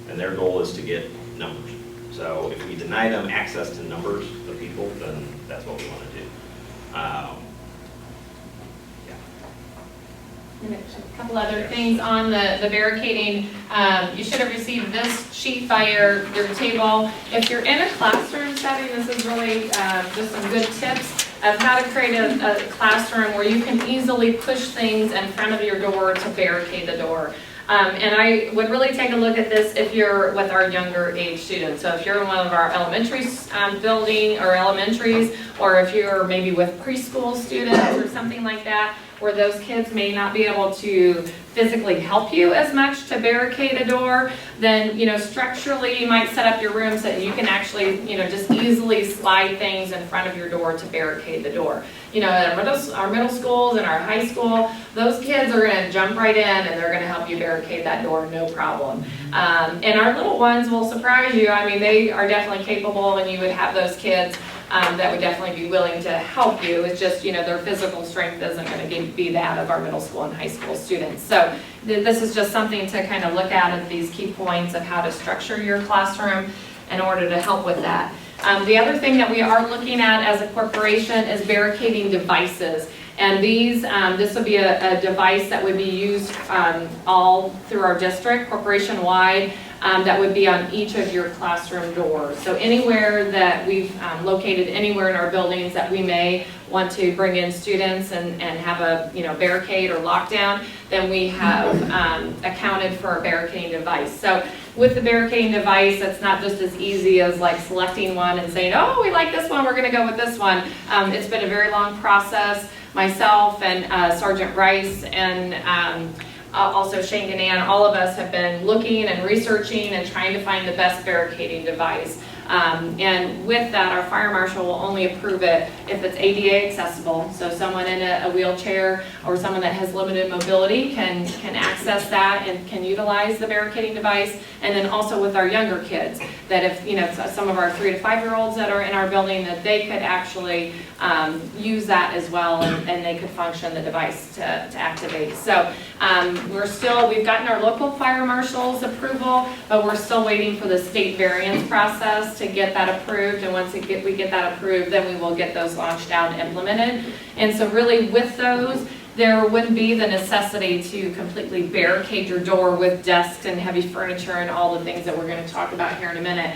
and their goal is to get numbers. So if we deny them access to numbers of people, then that's what we want to do. And a couple other things on the barricading. You should have received this sheet by your table. If you're in a classroom setting, this is really just some good tips of how to create a classroom where you can easily push things in front of your door to barricade the door. And I would really take a look at this if you're with our younger age students. So if you're in one of our elementary building or elementaries, or if you're maybe with preschool students or something like that, where those kids may not be able to physically help you as much to barricade a door, then, structurally you might set up your room so that you can actually, just easily slide things in front of your door to barricade the door. At our middle schools and our high school, those kids are going to jump right in and they're going to help you barricade that door, no problem. And our little ones will surprise you. I mean, they are definitely capable, and you would have those kids that would definitely be willing to help you. It's just, their physical strength isn't going to be that of our middle school and high school students. So this is just something to kind of look at these key points of how to structure your classroom in order to help with that. The other thing that we are looking at as a corporation is barricading devices. And this would be a device that would be used all through our district, corporation-wide. that would be on each of your classroom doors. So anywhere that we've located anywhere in our buildings that we may want to bring in students and have a barricade or lockdown, then we have accounted for a barricading device. So with the barricading device, it's not just as easy as like selecting one and saying, oh, we like this one, we're going to go with this one. It's been a very long process. Myself and Sergeant Rice and also Shane Ganan, all of us have been looking and researching and trying to find the best barricading device. And with that, our fire marshal will only approve it if it's ADA accessible. So someone in a wheelchair or someone that has limited mobility can access that and can utilize the barricading device. And then also with our younger kids, that if some of our 3 to 5 year olds that are in our building, that they could actually use that as well, and they could function the device to activate. So we've gotten our local fire marshal's approval, but we're still waiting for the state variance process to get that approved. And once we get that approved, then we will get those launched out and implemented. And so really with those, there wouldn't be the necessity to completely barricade your door with desks and heavy furniture and all the things that we're going to talk about here in a minute,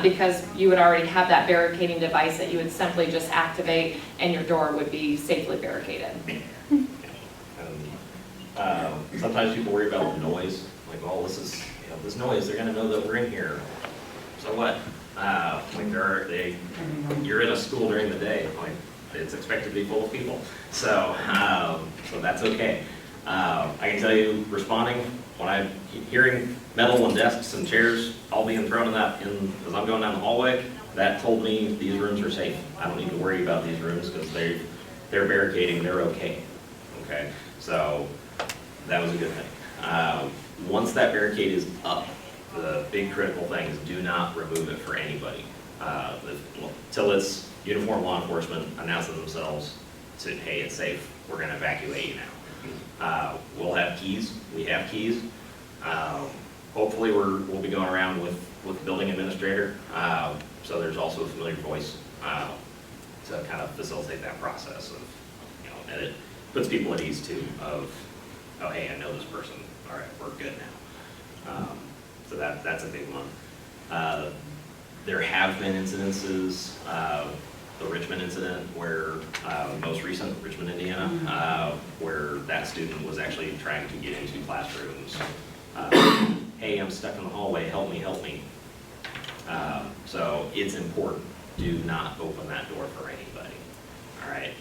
because you would already have that barricading device that you would simply just activate and your door would be safely barricaded. Sometimes people worry about the noise, like, oh, this is, this noise, they're going to know that we're in here. So what? You're in a school during the day, like, it's expected to be full of people. So that's okay. I can tell you, responding, when I'm hearing metal and desks and chairs all being thrown as I'm going down the hallway, that told me these rooms are safe. I don't need to worry about these rooms because they're barricading, they're okay. Okay, so that was a good thing. Once that barricade is up, the big critical thing is do not remove it for anybody. Till it's uniformed law enforcement announces themselves to, hey, it's safe, we're going to evacuate you now. We'll have keys. We have keys. Hopefully we'll be going around with the building administrator, so there's also a familiar voice to kind of facilitate that process of, and it puts people at ease too of, oh, hey, I know this person. All right, we're good now. So that's a big one. There have been incidences, the Richmond incident where, most recent, Richmond, Indiana, where that student was actually trying to get into classrooms. Hey, I'm stuck in the hallway, help me, help me. So it's important, do not open that door for anybody, all right?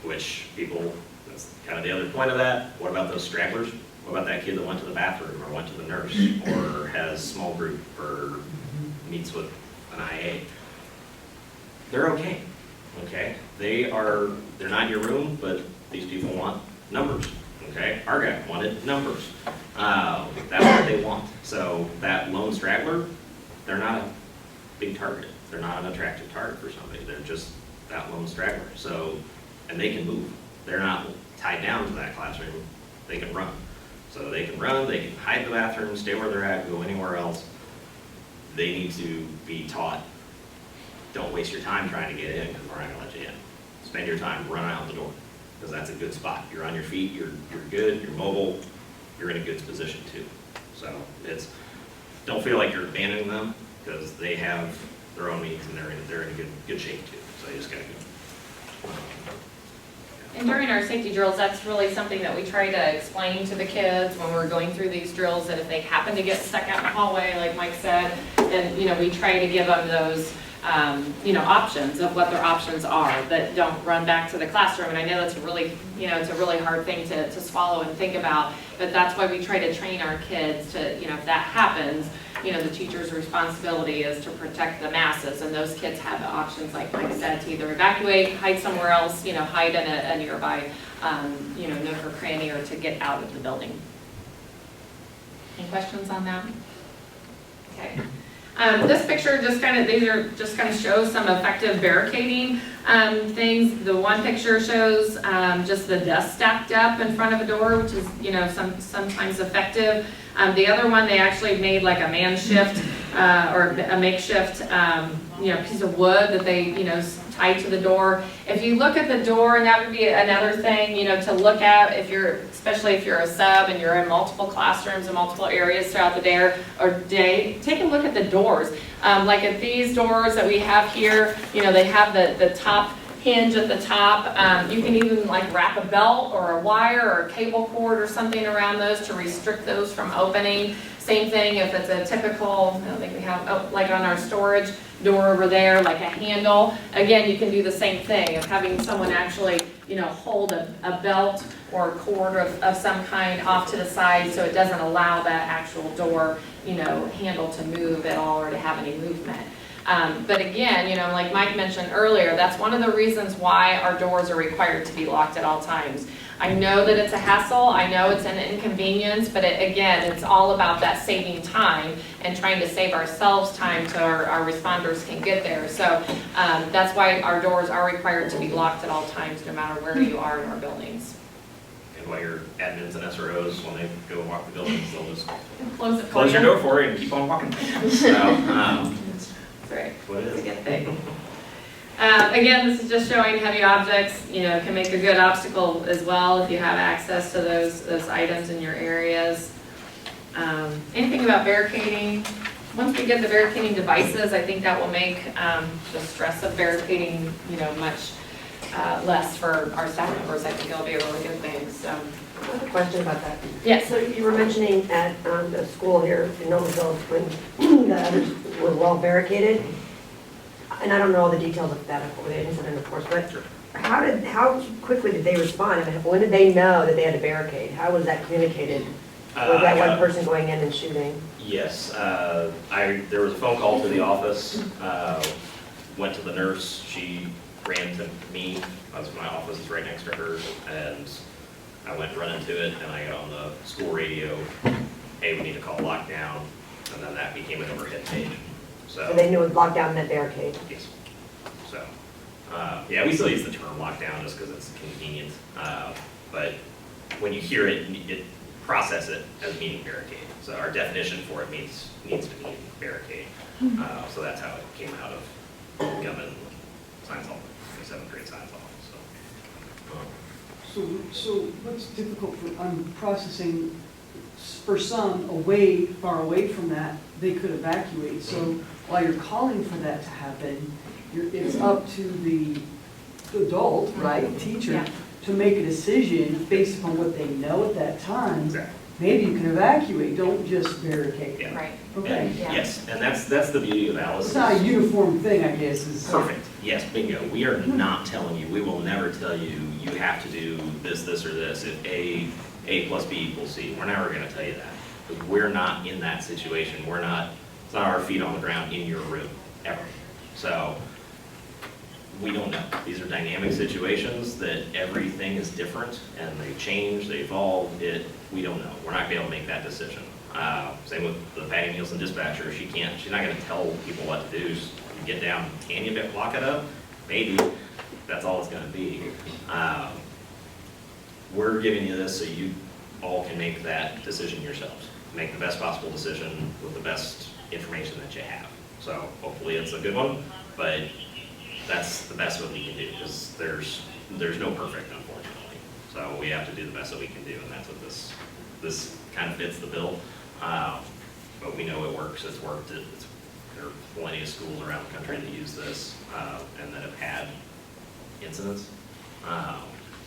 Which people, that's kind of the other point of that. What about those stragglers? What about that kid that went to the bathroom or went to the nurse or has small group or meets with an IA? They're okay, okay? They're not in your room, but these people want numbers, okay? Our guy wanted numbers. That's what they want. So that lone straggler, they're not a big target. They're not an attractive target for somebody. They're just that lone straggler. So, and they can move. They're not tied down to that classroom. They can run. So they can run, they can hide in the bathroom, stay where they're at, go anywhere else. They need to be taught, don't waste your time trying to get in because we're not gonna let you in. Spend your time running out the door because that's a good spot. You're on your feet, you're good, you're mobile, you're in a good position too. So don't feel like you're abandoning them because they have their own needs and they're in a good shape too. So you just gotta go. And during our safety drills, that's really something that we try to explain to the kids when we're going through these drills, that if they happen to get stuck out in the hallway, like Mike said, then, we try to give them those, options of what their options are, that don't run back to the classroom. And I know that's a really, it's a really hard thing to swallow and think about, but that's why we try to train our kids to, if that happens, the teacher's responsibility is to protect the masses, and those kids have the options, like Mike said, to either evacuate, hide somewhere else, hide in a nearby, nook or cranny, or to get out of the building. Any questions on that? Okay. This picture just kind of shows some effective barricading things. The one picture shows just the dust stacked up in front of a door, which is sometimes effective. The other one, they actually made like a man shift or a makeshift, piece of wood that they, tie to the door. If you look at the door, and that would be another thing, to look at especially if you're a sub and you're in multiple classrooms and multiple areas throughout the day, take a look at the doors. Like at these doors that we have here, they have the top hinge at the top. You can even like wrap a belt or a wire or a cable cord or something around those to restrict those from opening. Same thing if it's a typical, I don't think we have, like on our storage door over there, like a handle. Again, you can do the same thing of having someone actually, hold a belt or a cord of some kind off to the side so it doesn't allow that actual door, handle to move at all or to have any movement. But again, like Mike mentioned earlier, that's one of the reasons why our doors are required to be locked at all times. I know that it's a hassle, I know it's an inconvenience, but again, it's all about that saving time and trying to save ourselves time so our responders can get there. So that's why our doors are required to be locked at all times, no matter where you are in our buildings. And while your admins and SROs, when they go walk the buildings, they'll just Close it for close you. your door for you and keep on walking. So, That's right. what it It's a is. good thing. Again, this is just showing heavy objects, can make a good obstacle as well if you have access to those items in your areas. Anything about barricading? Once we get the barricading devices, I think that will make the stress of barricading, much less for our staff members. I think it'll be a really good thing. So, I have a question about that. yes. So you were mentioning at the school here in Noblesville when the others were well barricaded, and I don't know all the details of that incident, of course, but how quickly did they respond? I mean, when did they know that they had a barricade? How was that communicated? Was that one person going in and shooting? Yes, there was a phone call to the office, went to the nurse, she ran to me, my office is right next to hers, and I went running to it, and I got on the school radio, hey, we need to call lockdown, and then that became an overhead page. So they knew it was locked down that barricade? yes. So, yeah, we still use the term lockdown just because it's convenient, but when you hear it, process it as meaning barricade. So our definition for it needs to mean barricade. So that's how it came out of Gumman Science Hall, 7th grade Science Hall. So what's difficult I'm processing, for some, far away from that, they could evacuate. So while you're calling for that to happen, it's up to the adult, right, teacher, Yeah. to make a decision based upon what they know at that time. Exactly. Maybe you can evacuate, don't just barricade. Yeah. Right. Okay. And Yeah. yes, and that's the beauty of Alice. It's not a uniform thing, I guess, is. Perfect. Yes, bingo. We are not telling you, we will never tell you, you have to do this, or this. If A plus B equals C, we're never going to tell you that. Because we're not in that situation. It's not our feet on the ground in your room, ever. So, we don't know. These are dynamic situations that everything is different and they change, they evolve. We don't know. We're not going to be able to make that decision. Same with the Patty Nielsen dispatcher. She's not going to tell people what to do. Just get down, can you lock it up? Maybe. That's all it's going to be. We're giving you this so you all can make that decision yourselves. Make the best possible decision with the best information that you have. So hopefully it's a good one, but that's the best what we can do, because there's no perfect, unfortunately. So we have to do the best that we can do, and that's what this kind of fits the bill. But we know it works. It's worked. There are plenty of schools around the country that use this and that have had incidents.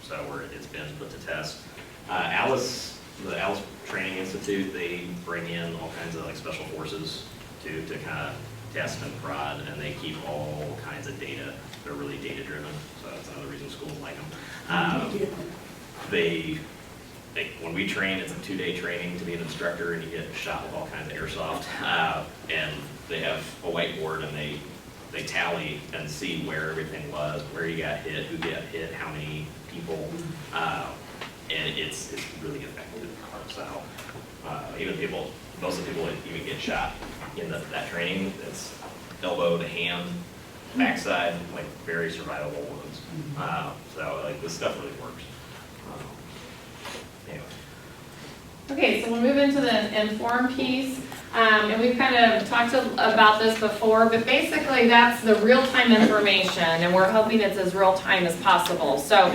So it's been put to test. The Alice Training Institute, they bring in all kinds of special forces to kind of test and prod, and they keep all kinds of data. They're really data driven, so that's another reason schools like them. When we train, it's a 2-day training to be an instructor, and you get shot with all kinds of airsoft. And they have a whiteboard, and they tally and see where everything was, where you got hit, who got hit, how many people, and it's really effective. So most of the people that even get shot in that training, it's elbow to hand, backside, very survivable wounds. So this stuff really works. Anyway. Okay, so we'll move into the inform piece. And we've kind of talked about this before, but basically that's the real-time information, and we're hoping it's as real-time as possible. So,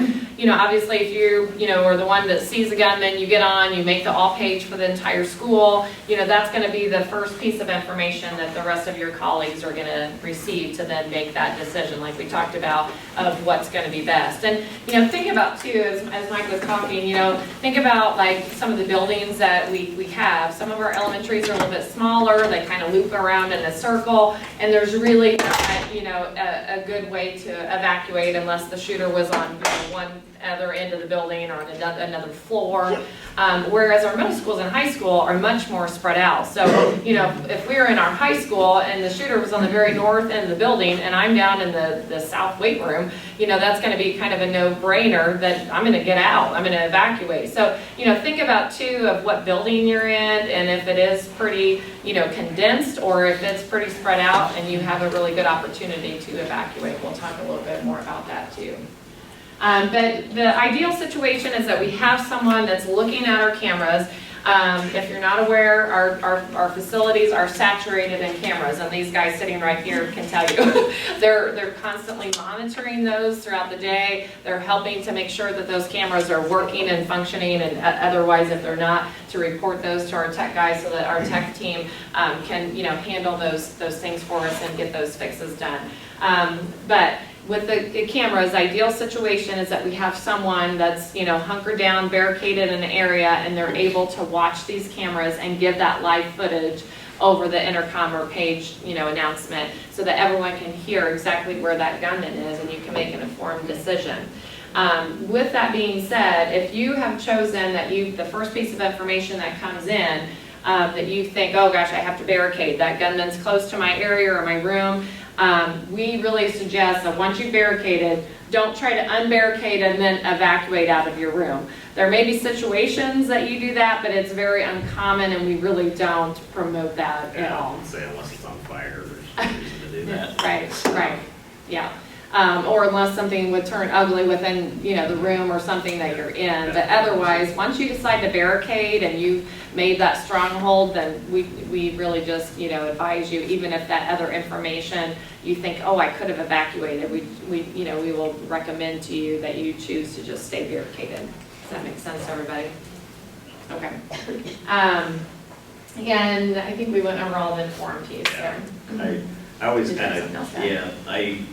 obviously if you are the one that sees a gunman, you get on, you make the all page for the entire school, that's going to be the first piece of information that the rest of your colleagues are going to receive to then make that decision, like we talked about, of what's going to be best. And, think about too, as Mike was talking, think about like some of the buildings that we have. Some of our elementaries are a little bit smaller, they kind of loop around in a circle, and there's really not, a good way to evacuate unless the shooter was on one other end of the building or on another floor. Whereas our middle schools and high school are much more spread out. So, if we were in our high school and the shooter was on the very north end of the building and I'm down in the south weight room, that's going to be kind of a no-brainer that I'm going to get out, I'm going to evacuate. So, think about too of what building you're in, and if it is pretty, condensed, or if it's pretty spread out and you have a really good opportunity to evacuate. We'll talk a little bit more about that too. But the ideal situation is that we have someone that's looking at our cameras. If you're not aware, our facilities are saturated in cameras, and these guys sitting right here can tell you. They're constantly monitoring those throughout the day. They're helping to make sure that those cameras are working and functioning, and otherwise, if they're not, to report those to our tech guys so that our tech team can handle those things for us and get those fixes done. But with the cameras, ideal situation is that we have someone that's, hunkered down, barricaded in an area, and they're able to watch these cameras and give that live footage over the intercom or page, announcement, so that everyone can hear exactly where that gunman is and you can make an informed decision. With that being said, if you have chosen that the first piece of information that comes in, that you think, oh gosh, I have to barricade, that gunman's close to my area or my room, we really suggest that once you've barricaded, don't try to unbarricade and then evacuate out of your room. There may be situations that you do that, but it's very uncommon, and we really don't promote that at all. I would say unless it's on fire, there's no reason to do that. Right, yeah. Or unless something would turn ugly within, the room or something that you're in. But otherwise, once you decide to barricade and you've made that stronghold, then we really just, advise you, even if that other information you think, oh, I could have evacuated, we will recommend to you that you choose to just stay barricaded. Does that make sense to everybody? Okay. Again, I think we went over all the informed piece there. I always Did you have kind something else to add?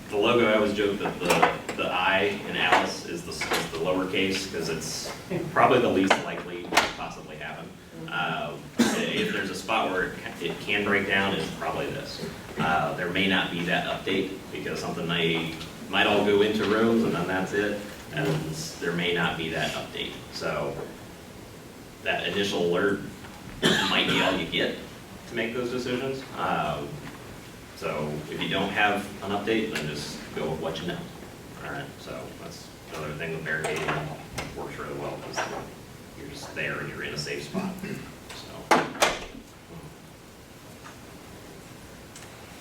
the logo, I always joke that the I in Alice is the lowercase, because it's probably the least likely to possibly happen. If there's a spot where it can break down, it's probably this. There may not be that update, because something might all go into rooms and then that's it, and there may not be that update. So that initial alert might be all you get to make those decisions. So if you don't have an update, then just go with what you know. All right, so that's another thing with barricading works really well, because you're just there and you're in a safe spot.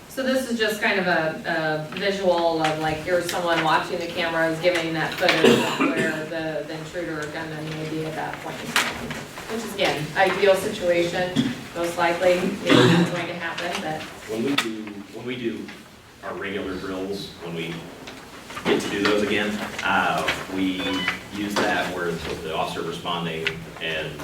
So this is just kind of a visual of like, here's someone watching the cameras, giving that footage of where the intruder or gunman may be at that point in time. Which is, again, ideal situation, most likely, maybe not going to happen, but. When we do our regular drills, when we get to do those again, we use that where the officer responding and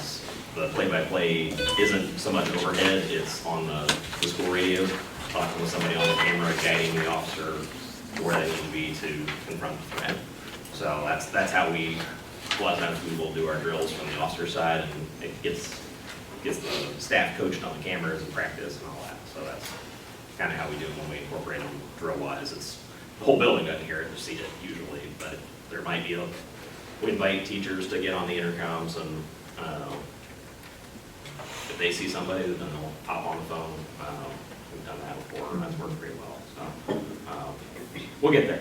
the play-by-play isn't so much overhead, it's on the school radio, talking with somebody on the camera, guiding the officer to where they need to be to confront the threat. So that's how a lot of times we will do our drills from the officer side, and it gets the staff coached on the cameras and practice and all that. So that's kind of how we do it when we incorporate them drill-wise. It's the whole building doesn't hear it or see it usually, but there might be we invite teachers to get on the intercoms, and if they see somebody, then they'll hop on the phone. We've done that before, and that's worked pretty well. So we'll get there.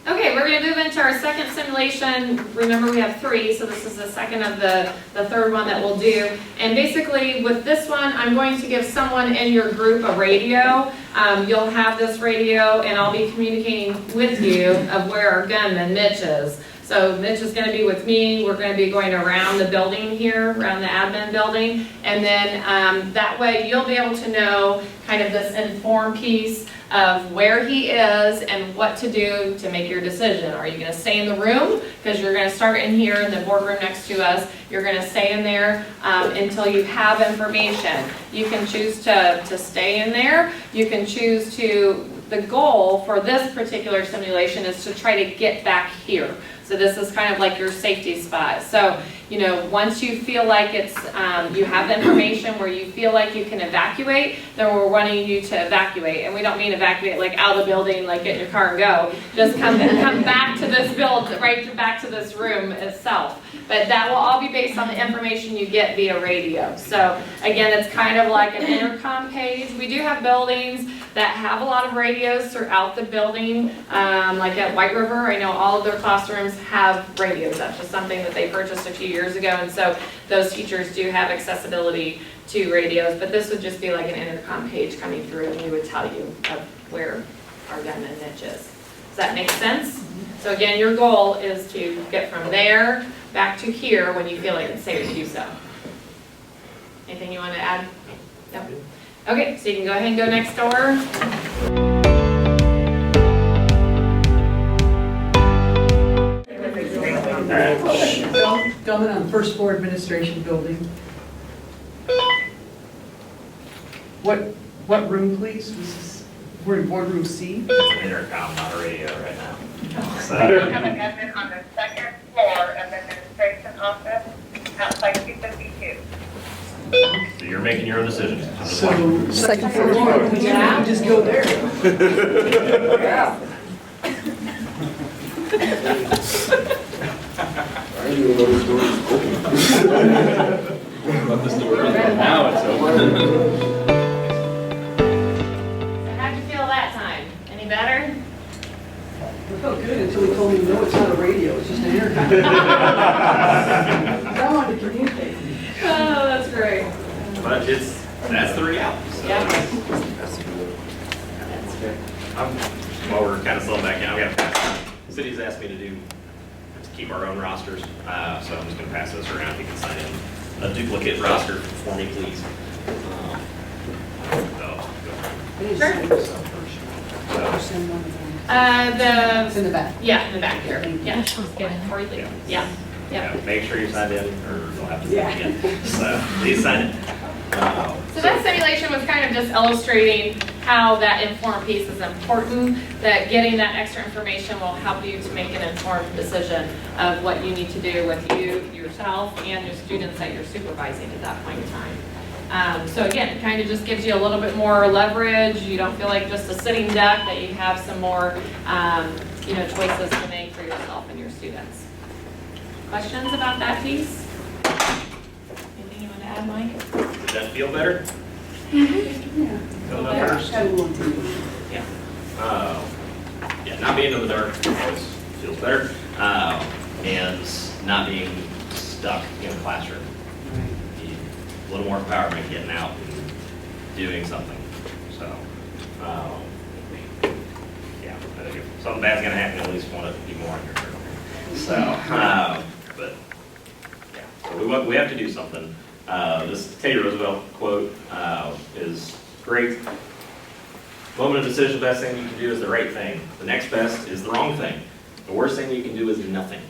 Okay, we're going to move into our second simulation. Remember, we have 3, so this is the second of the third one that we'll do. And basically, with this one, I'm going to give someone in your group a radio. You'll have this radio, and I'll be communicating with you of where our gunman, Mitch, is. So Mitch is gonna be with me, we're gonna be going around the building here, around the admin building, and then that way you'll be able to know kind of this informed piece of where he is and what to do to make your decision. Are you gonna stay in the room? Because you're gonna start in here in the boardroom next to us. You're gonna stay in there until you have information. You can choose to stay in there. You can choose to, the goal for this particular simulation is to try to get back here. So this is kind of like your safety spot. So, you know, once you feel like it's, you have the information where you feel like you can evacuate, then we're wanting you to evacuate. And we don't mean evacuate like out of the building, like get in your car and go. Just come back to this right back to this room itself. But that will all be based on the information you get via radio. So again, it's kind of like an intercom page. We do have buildings that have a lot of radios throughout the building. Like at White River, I know all of their classrooms have radios. That's just something that they purchased a few years ago. And so those teachers do have accessibility to radios. But this would just be like an intercom page coming through and we would tell you of where our gun and niche is. Does that make sense? So again, your goal is to get from there back to here when you feel like it's safe to do so. Anything you want to add? No? Okay, so you can go ahead and go next door. Coming on first floor administration building. What room, please? We're in boardroom C. It's an intercom, not a radio right now. So, We have an admin on the second floor of the administration office, outside 252. so you're making your own decision. I'm just So, wondering. second floor, we can just go there. Yeah. Now it's open. So how'd you feel that time? Any better? It felt good until he told me, no, it's not a radio, it's just an intercom. I wanted to communicate. Oh, that's great. But that's the reality. So. Yeah. While we're kind of slowing back down, we have to pass. The city's asked me to keep our own rosters, so I'm just going to pass this around. You can sign in a duplicate roster for me, please. It's in the back. Yeah, in the back here. Yeah. Before you leave. Yeah. Yeah. Make sure you signed in, or you'll have to sign again. So please sign it. So that simulation was kind of just illustrating how that informed piece is important, that getting that extra information will help you to make an informed decision of what you need to do with you, yourself, and your students that you're supervising at that point in time. So again, it kind of just gives you a little bit more leverage. You don't feel like just a sitting duck, that you have some more choices to make for yourself and your students. Questions about that piece? Anything you want to add, Mike? Did that feel better? Yeah. Feel that first? Had a little tingle. Yeah. Yeah, not being in the dark always feels better. And not being stuck in a classroom. A little more empowerment getting out and doing something. So, yeah, I think if something bad's gonna happen, at least want to be more on your turn. So, but yeah, so we have to do something. This Teddy Roosevelt quote is great. Moment of decision, the best thing you can do is the right thing. The next best is the wrong thing. The worst thing you can do is nothing.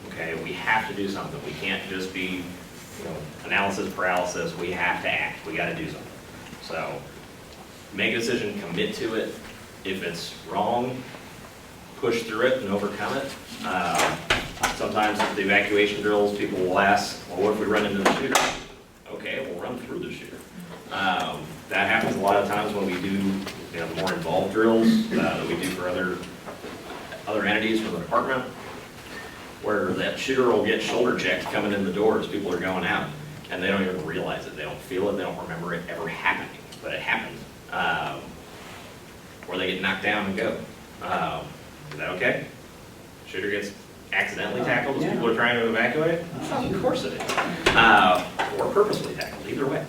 Okay, we have to do something. We can't just be, analysis paralysis. We have to act. We got to do something. So make a decision, commit to it. If it's wrong, push through it and overcome it. Sometimes with the evacuation drills, people will ask, well, what if we run into the shooter? Okay, we'll run through the shooter. That happens a lot of times when we do the more involved drills that we do for other entities from the department, where that shooter will get shoulder checked coming in the door as people are going out, and they don't even realize it. They don't feel it. They don't remember it ever happening, but it happens. Or they get knocked down and go. Is that okay? Shooter gets accidentally tackled as people are trying to evacuate? Of course it is. Or purposely tackled, either way.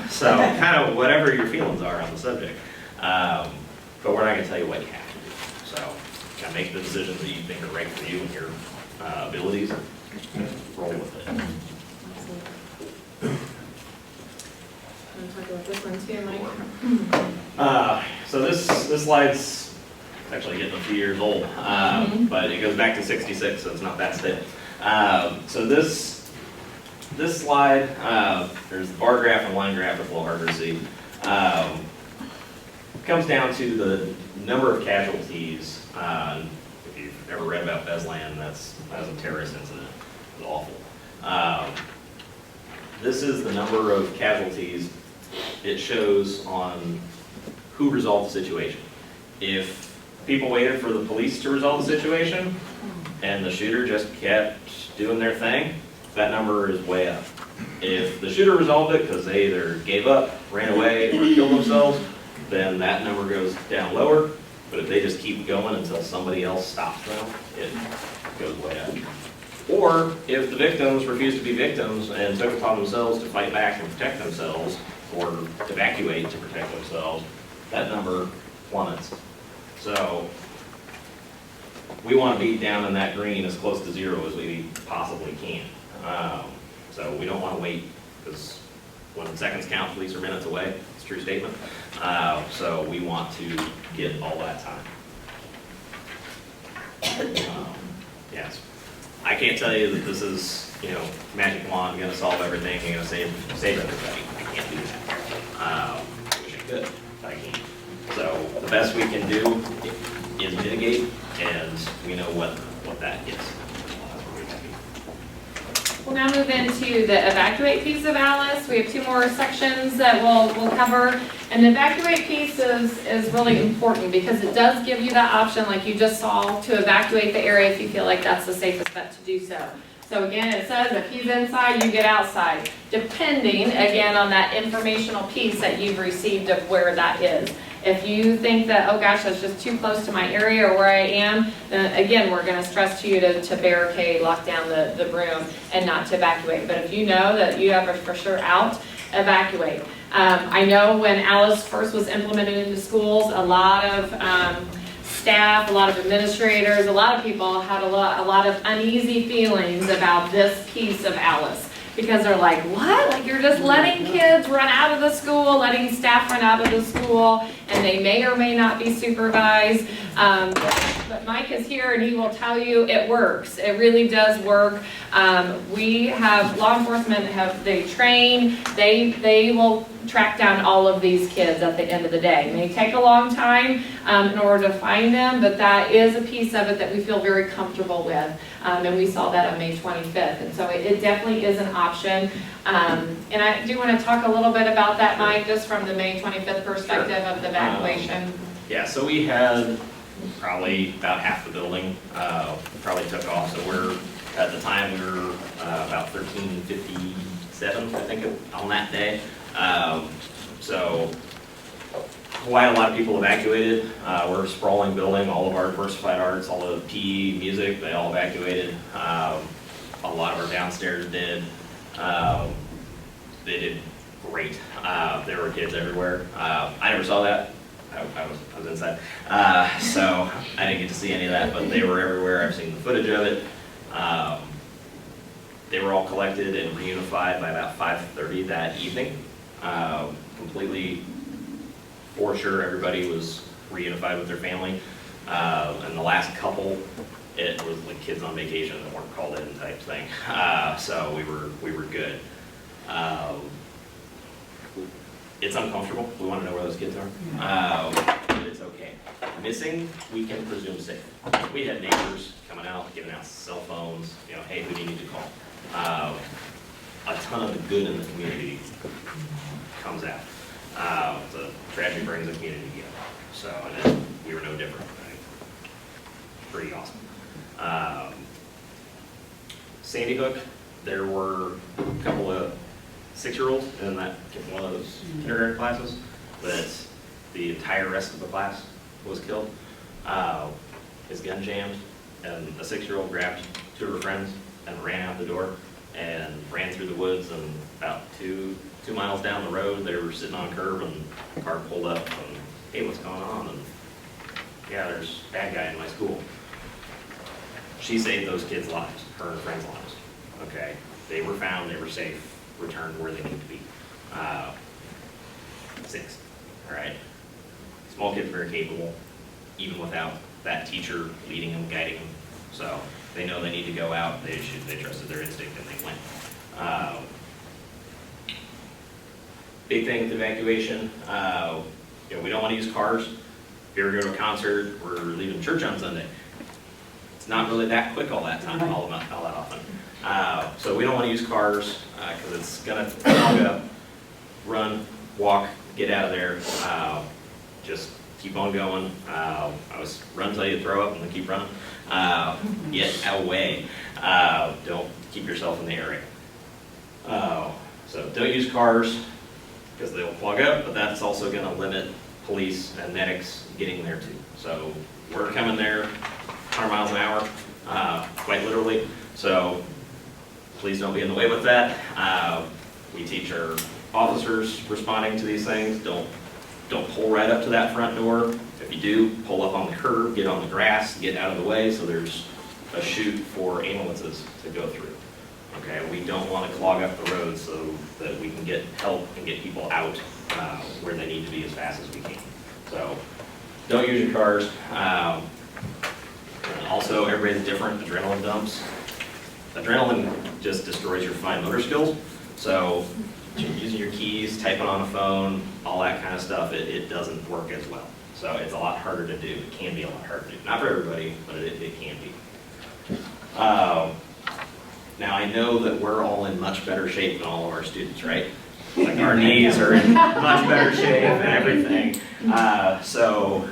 So kind of whatever your feelings are on the subject. But we're not going to tell you what you have to do. So kind of make the decisions that you think are right for you and your abilities, and roll with it. I'm gonna talk about this one too, Mike. So this slide's actually getting a few years old, but it goes back to '66, so it's not that stale. So this slide, there's the bar graph and line graph, it's a little harder to see. Comes down to the number of casualties. If you've ever read about Beslan, that was a terrorist incident. It was awful. This is the number of casualties it shows on who resolved the situation. If people waited for the police to resolve the situation and the shooter just kept doing their thing, that number is way up. If the shooter resolved it because they either gave up, ran away, or killed themselves, then that number goes down lower. But if they just keep going until somebody else stops them, it goes way up. Or if the victims refused to be victims and took it upon themselves to fight back and protect themselves, or evacuate to protect themselves, that number plummets. So we want to be down in that green as close to zero as we possibly can. So we don't want to wait, because when seconds count, police are minutes away. It's a true statement. So we want to get all that time. Yes. I can't tell you that this is, magic wand, going to solve everything, going to save everybody. I can't do that. I wish I could, but I can't. So the best we can do is mitigate, and we know what that is. We'll now move into the evacuate piece of Alice. We have two more sections that we'll cover. And the evacuate piece is really important because it does give you that option, like you just saw, to evacuate the area if you feel like that's the safest bet to do so. So again, it says if he's inside, you get outside, depending, again, on that informational piece that you've received of where that is. If you think that, oh gosh, that's just too close to my area or where I am, then again, we're going to stress to you to barricade, lock down the room, and not to evacuate. But if you know that you have a for sure out, evacuate. I know when Alice first was implemented into schools, a lot of staff, a lot of administrators, a lot of people had a lot of uneasy feelings about this piece of Alice. Because they're like, what? Like you're just letting kids run out of the school, letting staff run out of the school, and they may or may not be supervised. But Mike is here and he will tell you it works. It really does work. We have law enforcement, they train, they will track down all of these kids at the end of the day. It may take a long time in order to find them, but that is a piece of it that we feel very comfortable with. And we saw that on May 25th. And so it definitely is an option. And I do want to talk a little bit about that, Mike, just from the May 25th perspective of the evacuation. Yeah, so we had probably about half the building probably took off. So at the time, we were about 1357, I think, on that day. So quite a lot of people evacuated. We're a sprawling building, all of our diversified arts, all the PE, music, they all evacuated. A lot of our downstairs did. They did great. There were kids everywhere. I never saw that. I was inside. So I didn't get to see any of that, but they were everywhere. I've seen the footage of it. They were all collected and reunified by about 5:30 that evening. Completely, for sure, everybody was reunified with their family. And the last couple, it was like kids on vacation that weren't called in type thing. So we were good. It's uncomfortable. We want to know where those kids are. But it's okay. Missing, we can presume safe. We had neighbors coming out, giving out cell phones. Hey, who do you need to call? A ton of the good in the community comes out. The tragedy brings the community together. So, and then we were no different. Right? Pretty awesome. Sandy Hook, there were a couple of 6-year-olds in one of those kindergarten classes, but the entire rest of the class was killed. His gun jammed, and a 6-year-old grabbed 2 of her friends and ran out the door and ran through the woods, and about 2 miles down the road, they were sitting on a curb, and the car pulled up, and hey, what's going on? And yeah, there's a bad guy in my school. She saved those kids' lives, her and her friends' lives. Okay, they were found, they were safe, returned where they need to be. 6, all right? Small kids are very capable, even without that teacher leading them, guiding them. So they know they need to go out, they trusted their instinct and they went. Big thing with evacuation, we don't want to use cars. If you ever go to a concert, we're leaving church on Sunday. It's not really that quick all that time, all that often. So we don't want to use cars because it's gonna clog up, run, walk, get out of there. Just keep on going. I was run till you throw up and then keep running. Get away. Don't keep yourself in the area. So don't use cars because they'll clog up, but that's also going to limit police and medics getting there too. So we're coming there 100 miles an hour, quite literally. So please don't be in the way with that. We teach our officers responding to these things. Don't pull right up to that front door. If you do, pull up on the curb, get on the grass, get out of the way so there's a chute for ambulances to go through. Okay, we don't want to clog up the roads so that we can get help and get people out where they need to be as fast as we can. So don't use your cars. Also, everybody's different. Adrenaline dumps. Adrenaline just destroys your fine motor skills. So using your keys, typing on a phone, all that kind of stuff, it doesn't work as well. So it's a lot harder to do. It can be a lot harder to do. Not for everybody, but it can be. Now I know that we're all in much better shape than all of our students, right? Like our knees are in much better shape and everything. So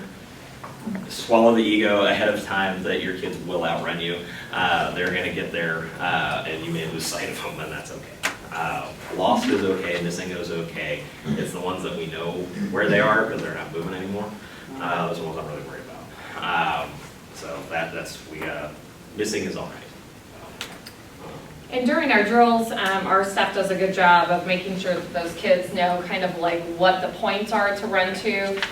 swallow the ego ahead of time that your kids will outrun you. They're going to get there and you may lose sight of them, and that's okay. Lost is okay, missing is okay. It's the ones that we know where they are because they're not moving anymore. Those are the ones I'm really worried about. So missing is all right. And during our drills, our staff does a good job of making sure that those kids know kind of like what the points are to run to.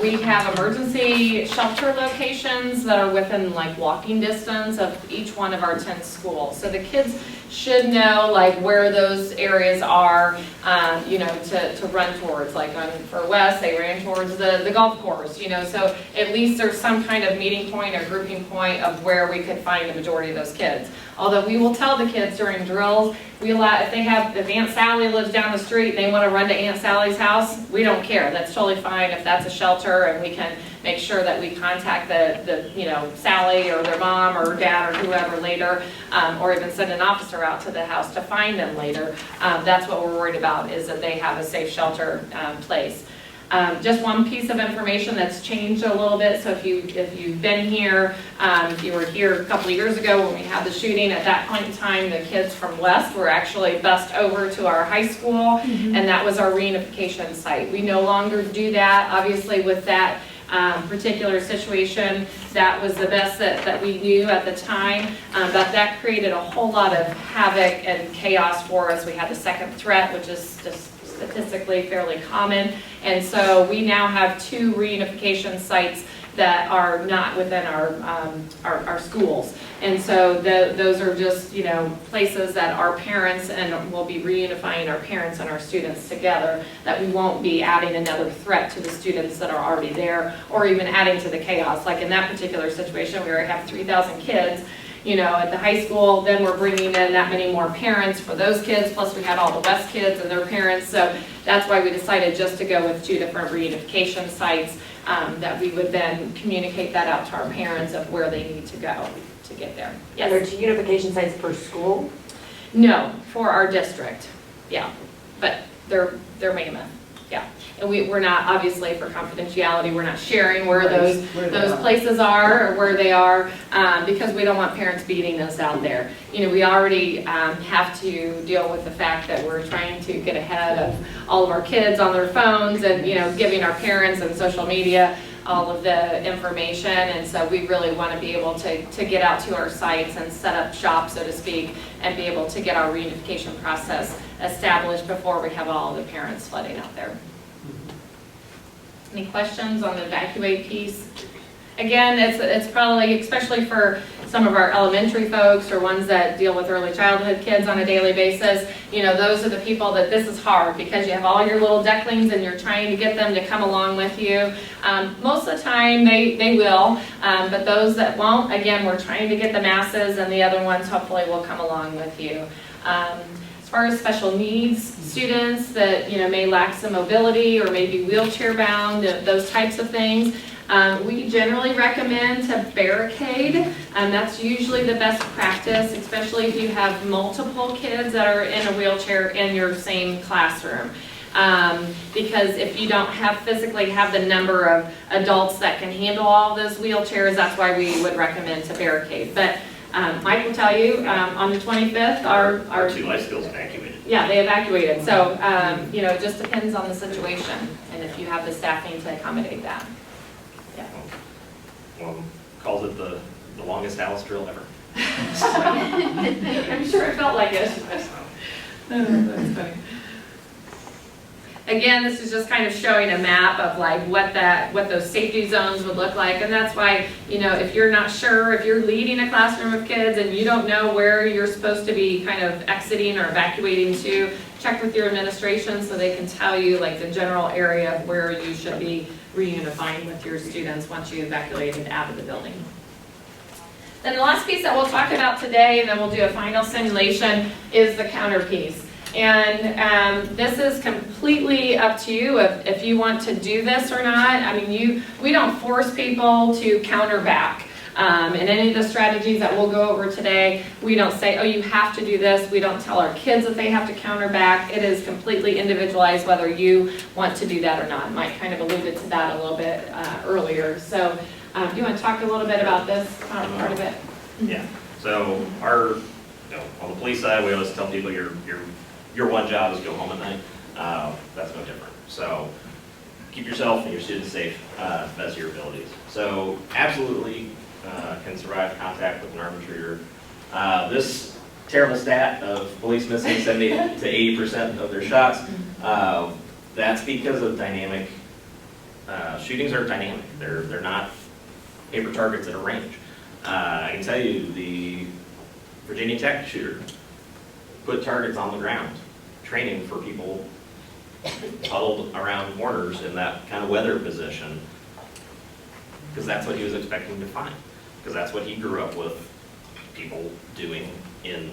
We have emergency shelter locations that are within like walking distance of each one of our 10 schools. So the kids should know like where those areas are, to run towards. Like for Wes, they ran towards the golf course, so at least there's some kind of meeting point or grouping point of where we could find the majority of those kids. Although we will tell the kids during drills, if Aunt Sally lives down the street and they want to run to Aunt Sally's house, we don't care. That's totally fine if that's a shelter, and we can make sure that we contact Sally or their mom or dad or whoever later, or even send an officer out to the house to find them later. That's what we're worried about, is that they have a safe shelter place. Just one piece of information that's changed a little bit. So if you've been here, if you were here a couple of years ago when we had the shooting, at that point in time, the kids from West were actually bused over to our high school, and that was our reunification site. We no longer do that. Obviously, with that particular situation, that was the best that we knew at the time, but that created a whole lot of havoc and chaos for us. We had the second threat, which is just statistically fairly common, and so we now have 2 reunification sites that are not within our schools, and so those are just places that our parents, and we'll be reunifying our parents and our students together, that we won't be adding another threat to the students that are already there, or even adding to the chaos. Like in that particular situation, we already have 3,000 kids at the high school. Then we're bringing in that many more parents for those kids, plus we had all the West kids and their parents. So that's why we decided just to go with 2 different reunification sites, that we would then communicate that out to our parents of where they need to go to get there. Yes? Are there 2 unification sites per school? No, for our district, yeah, but they're mammoth, yeah. And we're not, obviously for confidentiality, we're not sharing where those places are or where they are, because we don't want parents beating us out there. We already have to deal with the fact that we're trying to get ahead of all of our kids on their phones and, giving our parents and social media all of the information, and so we really want to be able to get out to our sites and set up shop, so to speak, and be able to get our reunification process established before we have all the parents flooding out there. Any questions on the evacuate piece? again, it's probably, especially for some of our elementary folks or ones that deal with early childhood kids on a daily basis, you know, those are the people that this is hard because you have all your little ducklings and you're trying to get them to come along with you. Most of the time they will, but those that won't, again, we're trying to get the masses, and the other ones hopefully will come along with you. As far as special needs students that, you know, may lack some mobility or maybe wheelchair bound, those types of things, we generally recommend to barricade. That's usually the best practice, especially if you have multiple kids that are in a wheelchair in your same classroom. Because if you don't physically have the number of adults that can handle all those wheelchairs, that's why we would recommend to barricade. But Mike will tell you, on the 25th, Our 2 life skills evacuated. yeah, they evacuated. So, you know, it just depends on the situation and if you have the staffing to accommodate that. Yeah. One calls it the longest Alice drill ever. I'm sure it felt like it. That's funny. Again, this is just kind of showing a map of like what those safety zones would look like, and that's why, you know, if you're not sure, if you're leading a classroom of kids and you don't know where you're supposed to be kind of exiting or evacuating to, check with your administration so they can tell you like the general area of where you should be reunifying with your students once you evacuated out of the building. Then the last piece that we'll talk about today, and then we'll do a final simulation, is the counter piece. And this is completely up to you if you want to do this or not. I mean, we don't force people to counter back. In any of the strategies that we'll go over today, we don't say, oh, you have to do this. We don't tell our kids that they have to counter back. It is completely individualized whether you want to do that or not. Mike kind of alluded to that a little bit earlier. So do you want to talk a little bit about this part of it? Yeah. So on the police side, we always tell people your one job is go home at night. That's no different. So keep yourself and your students safe as best of your abilities. So absolutely can survive contact with an armed intruder. This terrible stat of police missing 70 to 80% of their shots, that's because of dynamic, shootings are dynamic. They're not paper targets at a range. I can tell you the Virginia Tech shooter put targets on the ground, training for people huddled around corners in that kind of weather position, because that's what he was expecting to find, because that's what he grew up with people doing in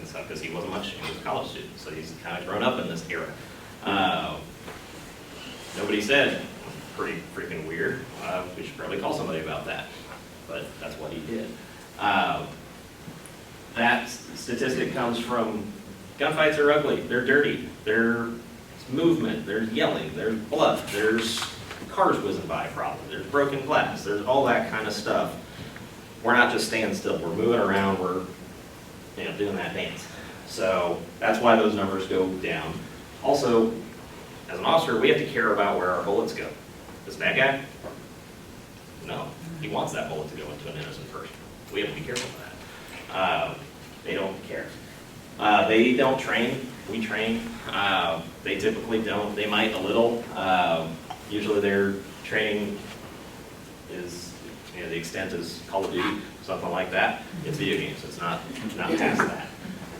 stuff, because he wasn't much, he was a college student, so he's kind of grown up in this era. Nobody said, pretty freaking weird, we should probably call somebody about that, but that's what he did. That statistic comes from gunfights are ugly, they're dirty, there's movement, there's yelling, there's blood, there's cars whizzing by probably, there's broken glass, there's all that kind of stuff. We're not just standing still, we're moving around, we're doing that dance. So that's why those numbers go down. Also, as an officer, we have to care about where our bullets go. This bad guy? No, he wants that bullet to go into an innocent person. We have to be careful of that. They don't care. They don't train, we train. They typically don't, they might a little. Usually their training is, the extent is Call of Duty, something like that. It's video games, it's not past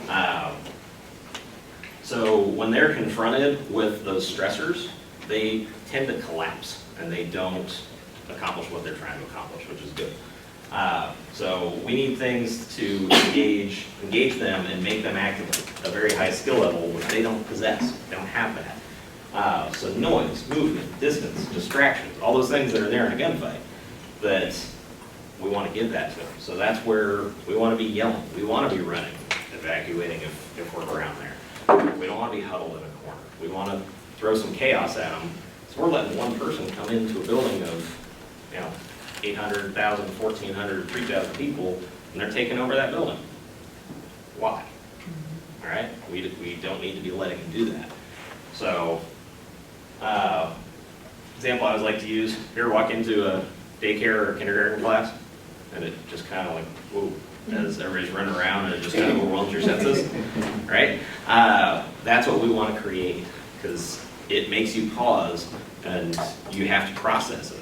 that. So when they're confronted with those stressors, they tend to collapse and they don't accomplish what they're trying to accomplish, which is good. So we need things to engage them and make them act at a very high skill level, which they don't possess. They don't have that. So noise, movement, distance, distractions, all those things that are there in a gunfight, that we want to give that to them. So that's where we want to be yelling. We want to be running, evacuating if we're around there. We don't want to be huddled in a corner. We want to throw some chaos at them. So we're letting one person come into a building of, 800,000, 1,400, 3,000 people, and they're taking over that building. Why? All right? We don't need to be letting them do that. So, example I always like to use, if you ever walk into a daycare or kindergarten class, and it just kind of like, whoa, as everybody's running around and it just kind of overwhelms your senses, right? That's what we want to create, because it makes you pause and you have to process it.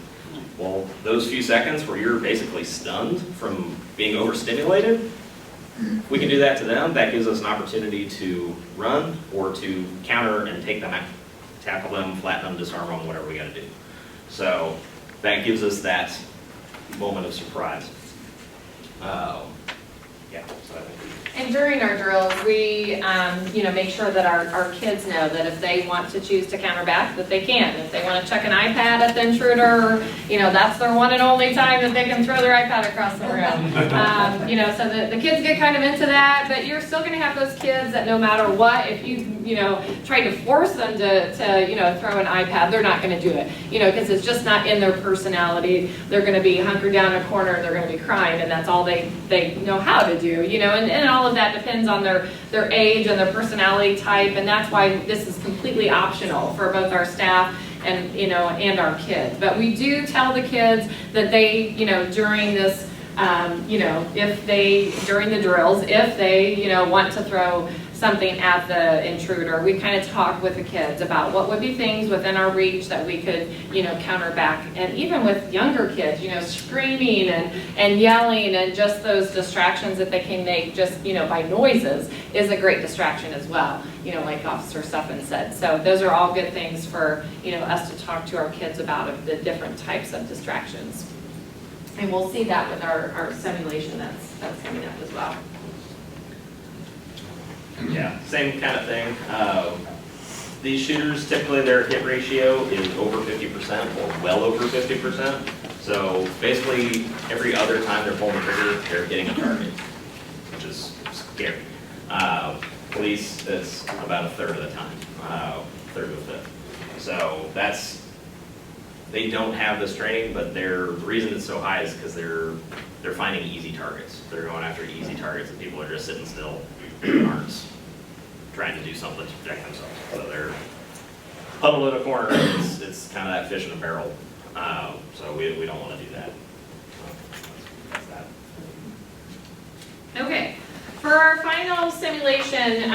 Well, those few seconds where you're basically stunned from being overstimulated, we can do that to them. That gives us an opportunity to run or to counter and take them out, tackle them, flatten them, disarm them, whatever we got to do. So that gives us that moment of surprise. Yeah, so I think And during our drills, we, make sure that our kids know that if they want to choose to counter back, that they can. If they want to check an iPad at the intruder, that's their one and only time that they can throw their iPad across the room. So the kids get kind of into that, but you're still going to have those kids that no matter what, if you, try to force them to throw an iPad, they're not going to do it, because it's just not in their personality. They're going to be hunkered down in a corner, they're going to be crying, and that's all they know how to do, and all of that depends on their age and their personality type, and that's why this is completely optional for both our staff and and our kids. But we do tell the kids that they during this during the drills, if they want to throw something at the intruder, we kind of talk with the kids about what would be things within our reach that we could counter back. And even with younger kids, screaming and yelling and just those distractions that they can make just by noises is a great distraction as well, like Officer Suffin said. So those are all good things for us to talk to our kids about, of the different types of distractions. And we'll see that with our simulation that's coming up as well. yeah, same kind of thing. These shooters, typically their hit ratio is over 50% or well over 50%. So basically every other time they're pulling the trigger, they're hitting a target, which is scary. Police, it's about a third of the time, third to a fifth. So they don't have this training, but the reason it's so high is because they're finding easy targets. They're going after easy targets, and people are just sitting still and aren't trying to do something to protect themselves. So they're huddled in a corner. It's kind of that fish in a barrel. So we don't want to do that. That's that. Okay, for our final simulation,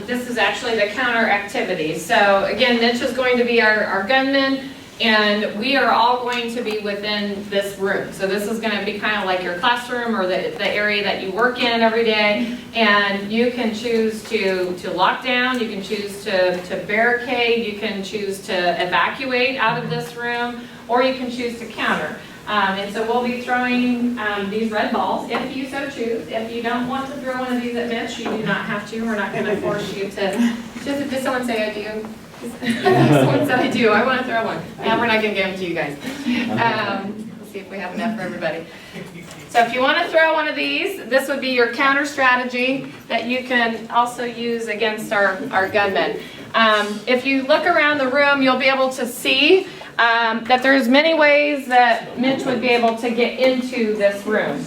this is actually the counter activity. So again, Mitch is going to be our gunman, and we are all going to be within this room. So this is going to be kind of like your classroom or the area that you work in every day. And you can choose to lock down, you can choose to barricade, you can choose to evacuate out of this room, or you can choose to counter. And so we'll be throwing these red balls if you so choose. If you don't want to throw one of these at Mitch, you do not have to. We're not going to force you to. Did someone say I do? Someone said I do. I want to throw one. Now we're not going to give them to you guys. We'll see if we have enough for everybody. So if you want to throw one of these, this would be your counter strategy that you can also use against our gunmen. If you look around the room, you'll be able to see that there's many ways that Mitch would be able to get into this room.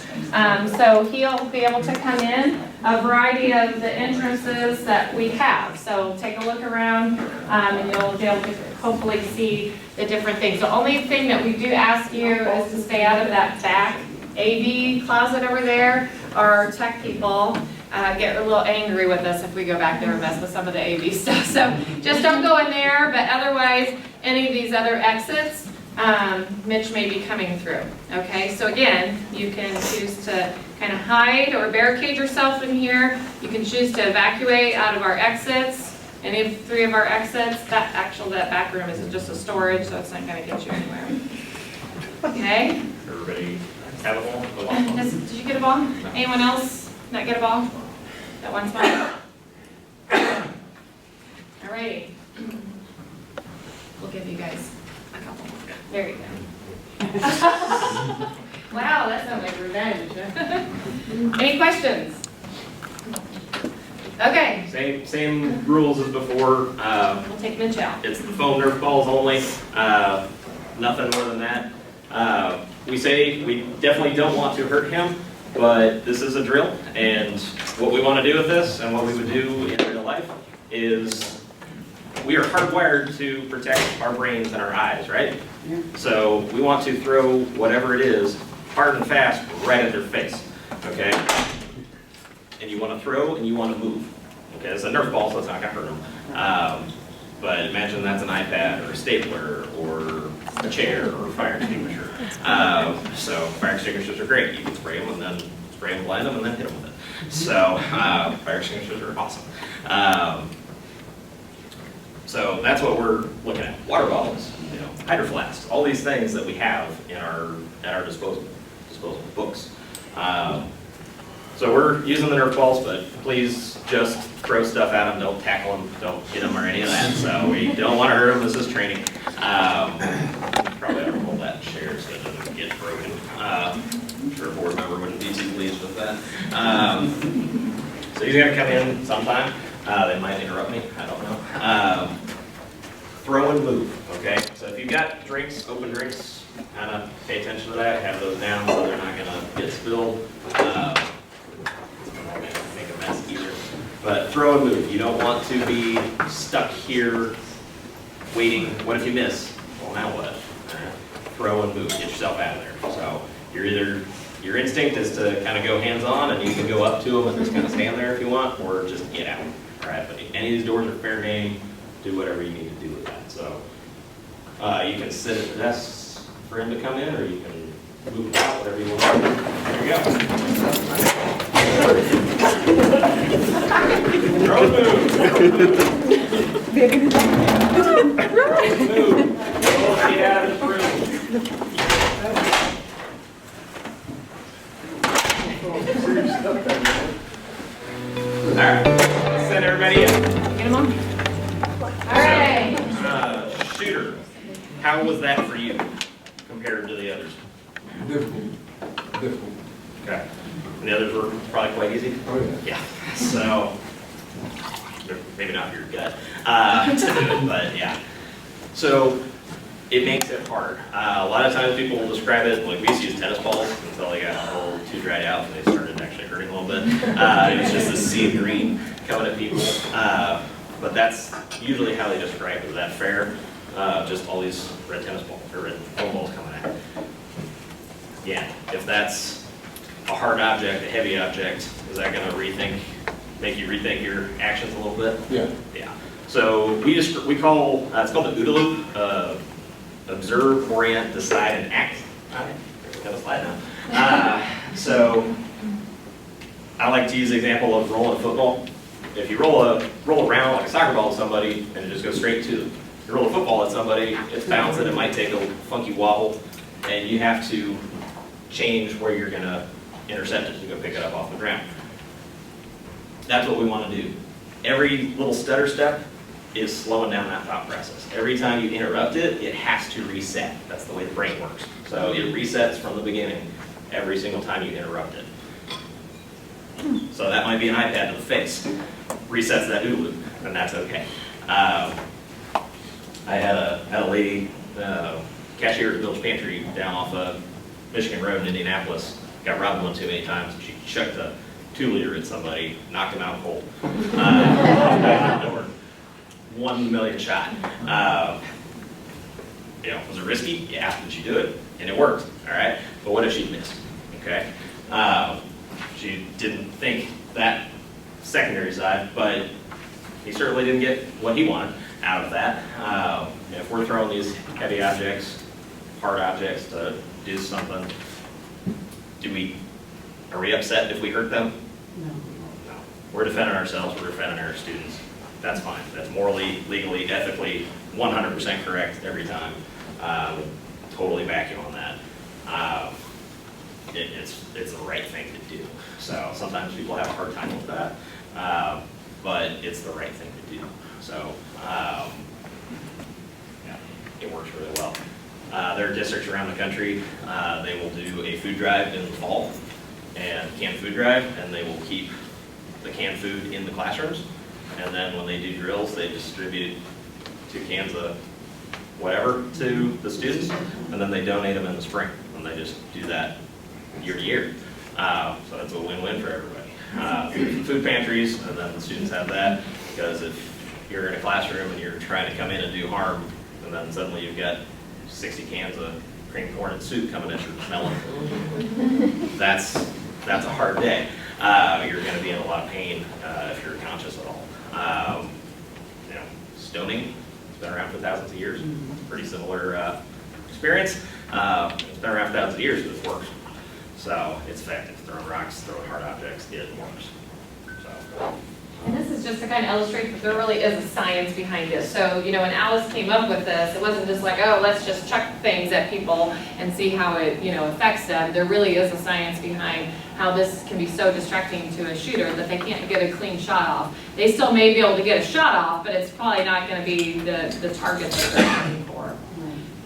So he'll be able to come in a variety of the entrances that we have. So take a look around and you'll be able to hopefully see the different things. The only thing that we do ask you is to stay out of that back AV closet over there. Our tech people get a little angry with us if we go back there and mess with some of the AV stuff. So just don't go in there, but otherwise, any of these other exits, Mitch may be coming through. Okay, so again, you can choose to kind of hide or barricade yourself in here. You can choose to evacuate out of our exits. Any of three of our exits, that back room is just a storage, so it's not going to get you anywhere. Okay. Everybody have a ball? Did you get a ball? Anyone else not get a ball? That one's fine. All right. We'll give you guys a couple. There you go. Wow, that sounds like revenge. Any questions? Okay. Same rules as before. We'll take Mitch out. It's the foam Nerf balls only. Nothing more than that. We say we definitely don't want to hurt him, but this is a drill, and what we want to do with this and what we would do in real life is we are hardwired to protect our brains and our eyes, right? Yeah. So we want to throw whatever it is hard and fast right at their face, okay? And you want to throw and you want to move. Okay, it's a Nerf ball, so it's not going to hurt them. But imagine that's an iPad or a stapler or a chair or a fire extinguisher. So fire extinguishers are great. You can spray them and then spray them, blind them, and then hit them with it. So fire extinguishers are awesome. So that's what we're looking at. Water bottles, hydro flasks, all these things that we have at our disposal books. So we're using the Nerf balls, but please just throw stuff at them. Don't tackle them. Don't hit them or any of that. So we don't want to hurt them. This is training. Probably ought to hold that chair so it doesn't get broken. I'm sure a board member wouldn't be too pleased with that. So he's going to come in sometime. They might interrupt me. I don't know. Throw and move. Okay. So if you've got drinks, open drinks, kind of pay attention to that. Have those down so they're not going to get spilled. Make a mess either. But throw and move. You don't want to be stuck here waiting. What if you miss? Well, now what? Throw and move. Get yourself out of there. So your instinct is to kind of go hands-on, and you can go up to them and just kind of stand there if you want, or just get out. All right. But any of these doors are fair game. Do whatever you need to do with that. So you can sit at the desk for him to come in, or you can move out, whatever you want. There you go. Throw and move. Move. Oh, get out of this room. All right. Send everybody in. Get them on. All right. Shooter, how was that for you compared to the others? Difficult. Okay. And the others were probably quite easy? Oh, yeah. Yeah. So, maybe not for your gut to do it, but yeah. So, it makes it hard. A lot of times people will describe it, like we used to use tennis balls until they got a little too dried out and they started actually hurting a little bit. It was just a sea of green coming at people. But that's usually how they describe it. Is that fair? Just all these red tennis balls, or red foam balls coming at. Yeah, if that's a hard object, a heavy object, is that going to make you rethink your actions a little bit? Yeah. Yeah. So we call it's called the OODA loop. Observe, orient, decide, and act. All right, we've got a slide now. So I like to use the example of rolling a football. If you roll around like a soccer ball at somebody and it just goes straight to them. You roll a football at somebody, it's bouncing, it might take a funky wobble, and you have to change where you're going to intercept it to go pick it up off the ground. That's what we want to do. Every little stutter step is slowing down that thought process. Every time you interrupt it, it has to reset. That's the way the brain works. So it resets from the beginning every single time you interrupt it. So that might be an iPad to the face. Resets that OODA loop, and that's okay. I had a lady, cashier at the Village Pantry down off of Michigan Road in Indianapolis. Got robbed one too many times. She chucked a 2-liter at somebody, knocked him out cold. 1 million shot. Was it risky? Yeah. Did she do it? And it worked. All right. But what if she missed? Okay. She didn't think that secondary side, but he certainly didn't get what he wanted out of that. If we're throwing these heavy objects, hard objects to do something, are we upset if we hurt them? No. No. We're defending ourselves, we're defending our students. That's fine. That's morally, legally, ethically, 100% correct every time. Totally back you on that. It's the right thing to do. So sometimes people have a hard time with that, but it's the right thing to do. So yeah, it works really well. There are districts around the country, they will do a food drive in the fall, and canned food drive, and they will keep the canned food in the classrooms. And then when they do drills, they distribute 2 cans of whatever to the students, and then they donate them in the spring. And they just do that year to year. So that's a win-win for everybody. Food pantries, and then the students have that, because if you're in a classroom and you're trying to come in and do harm, and then suddenly you've got 60 cans of cream corn and soup coming at your melon, that's a hard day. You're going to be in a lot of pain if you're conscious at all. Stoning, been around for thousands of years. Pretty similar experience. It's been around for thousands of years, but it works. So it's effective. Throwing rocks, throwing hard objects, it works. So. And this is just to kind of illustrate that there really is a science behind it. So, you know, when Alice came up with this, it wasn't just like, oh, let's just chuck things at people and see how it, you know, affects them. There really is a science behind how this can be so distracting to a shooter that they can't get a clean shot off. They still may be able to get a shot off, but it's probably not going to be the target that they're looking for.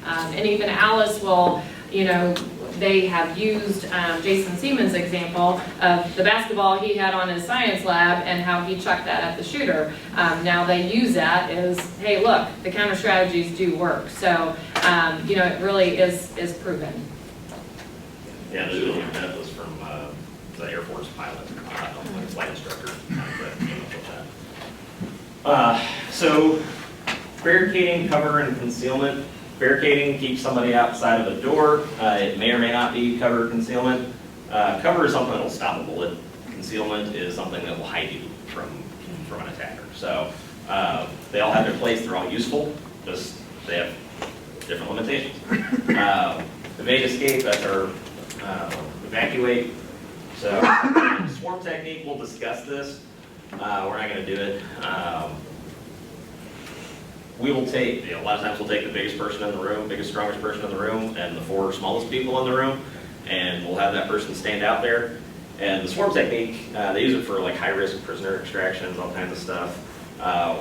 And even Alice will, you know, they have used Jason Seaman's example of the basketball he had on his science lab and how he chucked that at the shooter. Now they use that as, hey, look, the counter strategies do work. So, you know, it really is proven. Yeah, the shooting that was from the Air Force pilot, flight instructor. So, barricading, cover, and concealment. Barricading keeps somebody outside of a door. It may or may not be cover or concealment. Cover is something that will stop a bullet. Concealment is something that will hide you from an attacker. So they all have their place. They're all useful. Just they have different limitations. Evade, escape. That's our evacuate. So swarm technique. We'll discuss this. We're not going to do it. We will take, a lot of times we'll take the biggest person in the room, biggest, strongest person in the room, and the 4 smallest people in the room, and we'll have that person stand out there. And the swarm technique, they use it for like high-risk prisoner extractions, all kinds of stuff.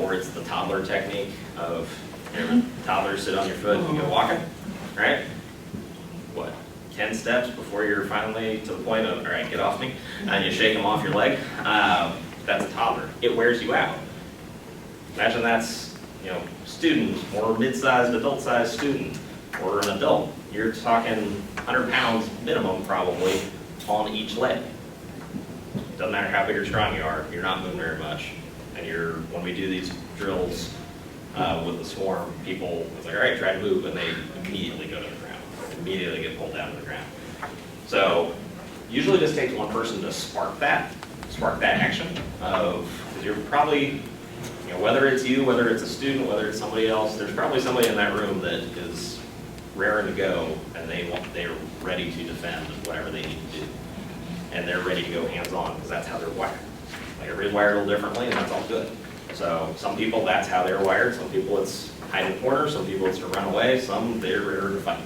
Or it's the toddler technique of, you know, toddlers sit on your foot and you go walking, right? What, 10 steps before you're finally to the point of, all right, get off me, and you shake them off your leg. That's a toddler. It wears you out. Imagine that's, you know, student or mid-sized, adult-sized student or an adult. You're talking 100 pounds minimum probably on each leg. Doesn't matter how big or strong you are, you're not moving very much. And when we do these drills with the swarm, people, it's like, all right, try to move, and they immediately go to the ground. Immediately get pulled down to the ground. So usually this takes one person to spark that action of, because you're probably, you know, whether it's you, whether it's a student, whether it's somebody else, there's probably somebody in that room that is raring to go, and they're ready to defend whatever they need to do. And they're ready to go hands-on, because that's how they're wired. Like, everybody's wired a little differently, and that's all good. So some people, that's how they're wired. Some people, it's hide in the corner. Some people, it's to run away. Some, they're ready to fight.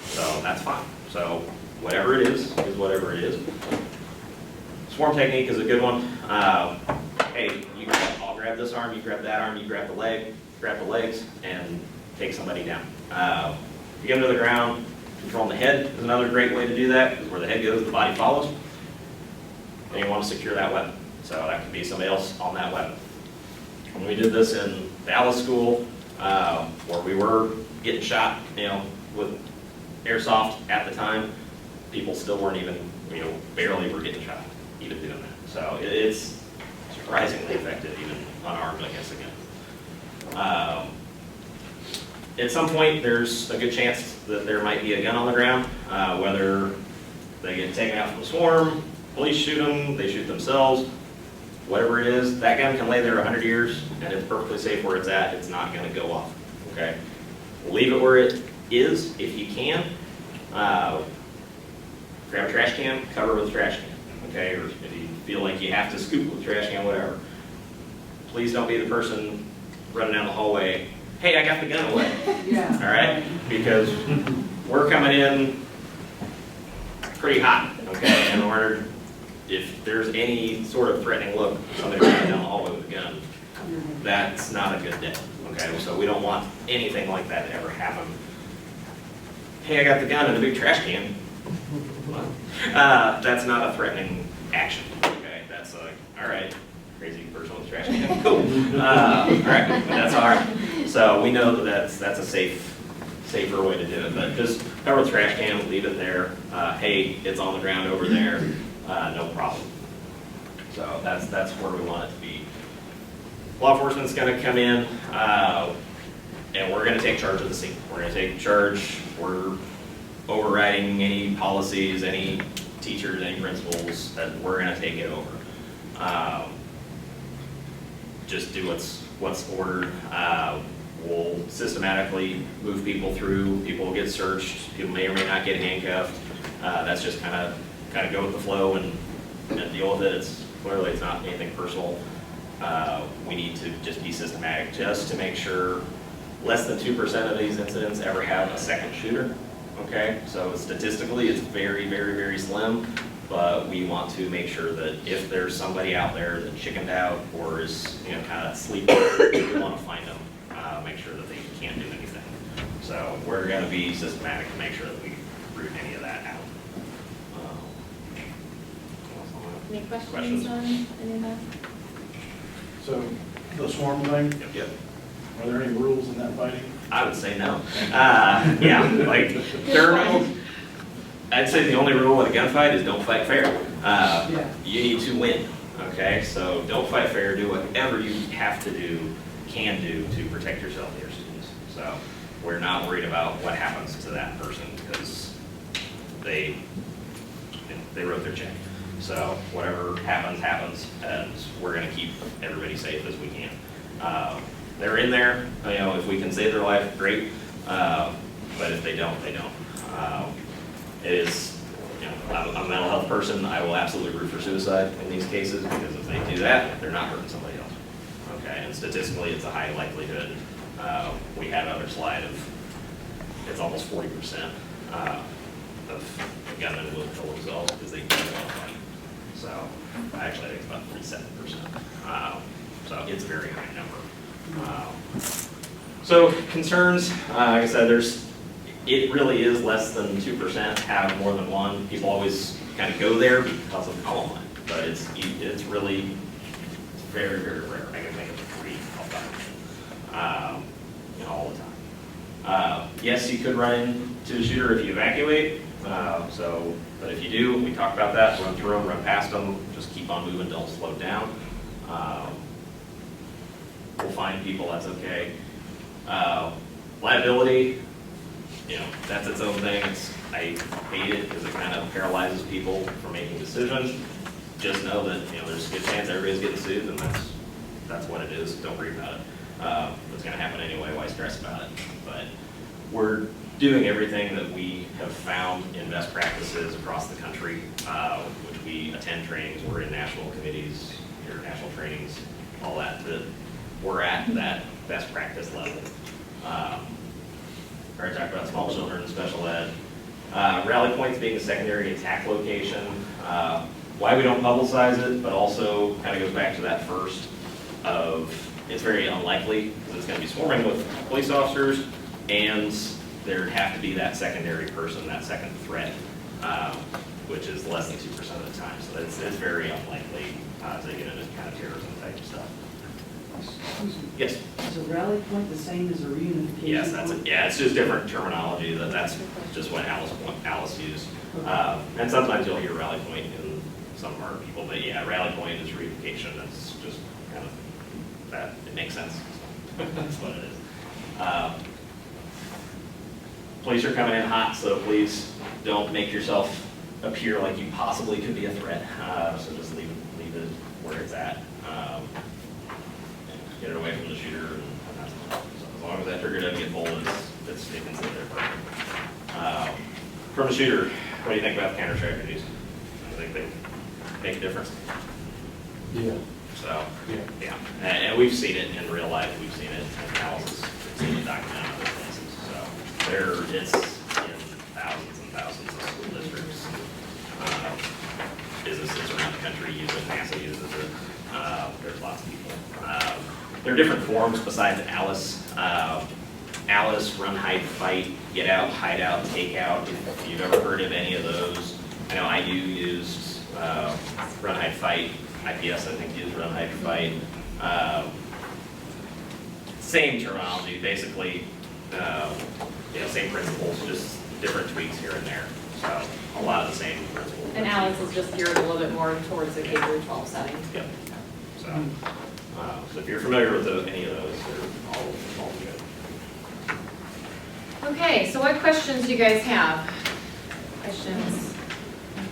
So that's fine. So whatever it is whatever it is. Swarm technique is a good one. Hey, I'll grab this arm, you grab that arm, you grab the legs, and take somebody down. You get them to the ground, controlling the head is another great way to do that, because where the head goes, the body follows. And you want to secure that weapon. So that could be somebody else on that weapon. When we did this in Dallas School, where we were getting shot, you know, with airsoft at the time, people still weren't even, you know, barely were getting shot, even doing that. So it's surprisingly effective, even unarmed, I guess, again. At some point, there's a good chance that there might be a gun on the ground, whether they get taken out from the swarm, police shoot them, they shoot themselves, whatever it is, that gun can lay there 100 years, and it's perfectly safe where it's at. It's not going to go off, okay? Leave it where it is if you can. Grab a trash can, cover with a trash can, okay? Or if you feel like you have to scoop with a trash can, whatever. Please don't be the person running down the hallway, hey, I got the gun away. Yeah. All right? Because we're coming in pretty hot, okay? In order, if there's any sort of threatening look, somebody running down the hallway with a gun, that's not a good day, okay? So we don't want anything like that to ever happen. Hey, I got the gun in a big trash can. That's not a threatening action, okay? That's like, all right, crazy person with a trash can, cool. All right, but that's all right. So we know that that's a safer way to do it, but just cover the trash can, leave it there. Hey, it's on the ground over there, no problem. So that's where we want it to be. Law enforcement's going to come in, and we're going to take charge of the scene. We're going to take charge. We're overriding any policies, any teachers, any principals, that we're going to take it over. Just do what's ordered. We'll systematically move people through, people will get searched, people may or may not get handcuffed. That's just kind of go with the flow and deal with it. It's not anything personal. We need to just be systematic just to make sure less than 2% of these incidents ever have a second shooter. Okay, so statistically it's very, very, very slim, but we want to make sure that if there's somebody out there that chickened out or is kind of sleeping, we want to find them, make sure that they can't do anything. So we're going to be systematic to make sure that we root any of that out. Any questions on any of that? So, the swarm thing, Yep. are there any rules in that fighting? I would say no. Yeah, like there are no. I'd say the only rule in a gunfight is don't fight fair. You need to win. Okay, so don't fight fair. Do whatever you have to do, can do to protect yourself and your students. So we're not worried about what happens to that person because they wrote their check. So whatever happens, happens, and we're going to keep everybody safe as we can. They're in there, if we can save their life, great, but if they don't, they don't. It is, I'm a mental health person, I will absolutely root for suicide in these cases, because if they do that, they're not hurting somebody else. Okay, and statistically, it's a high likelihood. We had another slide of, it's almost 40% of gunmen will kill themselves because they don't want to fight. So, actually, I think it's about 47%. So it's a very high number. So concerns, like I said, it really is less than 2% have more than one. People always kind of go there because of Columbine, but it's really very, very rare. I can think of 3 off the all the time. Yes, you could run into a shooter if you evacuate. But if you do, we talked about that. Run through them, run past them. Just keep on moving. Don't slow down. We'll find people, that's okay. Liability, that's its own thing. I hate it because it kind of paralyzes people from making decisions. Just know that, there's a good chance everybody's getting sued, and that's what it is. Don't worry about it. It's going to happen anyway, why stress about it? But we're doing everything that we have found in best practices across the country, which we attend trainings, we're in national committees, national trainings, all that we're at that best practice level. I already talked about small children, special ed. Rally points being a secondary attack location. Why we don't publicize it, but also kind of goes back to that first of, it's very unlikely because it's going to be swarming with police officers, and there'd have to be that secondary person, that second threat, which is less than 2% of the time. So it's very unlikely to get into kind of terrorism type stuff. Excuse me. Yes. Is a rally point the same as a reunification? Yes, point? it's just different terminology. That's just what Alice used. And sometimes you'll hear rally point in some of our people, but yeah, rally point is reunification. That's just kind of that. It makes sense. That's what it is. Police are coming in hot, so please don't make yourself appear like you possibly could be a threat. So just leave it where it's at. Get it away from the shooter, and so as long as that trigger doesn't get pulled, it's they can sit there perfect. From the shooter, what do you think about counter strategies? I think they make a difference. Yeah. So, yeah. And we've seen it in real life. We've seen it in houses. We've seen it documented in other places. So it's in thousands and thousands of school districts. Businesses around the country use it. NASA uses it. There's lots of people. There are different forms besides Alice. Alice, run, hide, fight, get out, hide out, take out. If you've ever heard of any of those, I know IU used run, hide, fight. IPS, I think, used run, hide, fight. Same terminology, basically. Same principles, just different tweaks here and there. So a lot of the same principles. And Alice is just geared a little bit more towards the K-12 setting. Yep. So if you're familiar with any of those, they're all good. Okay, so what questions do you guys have?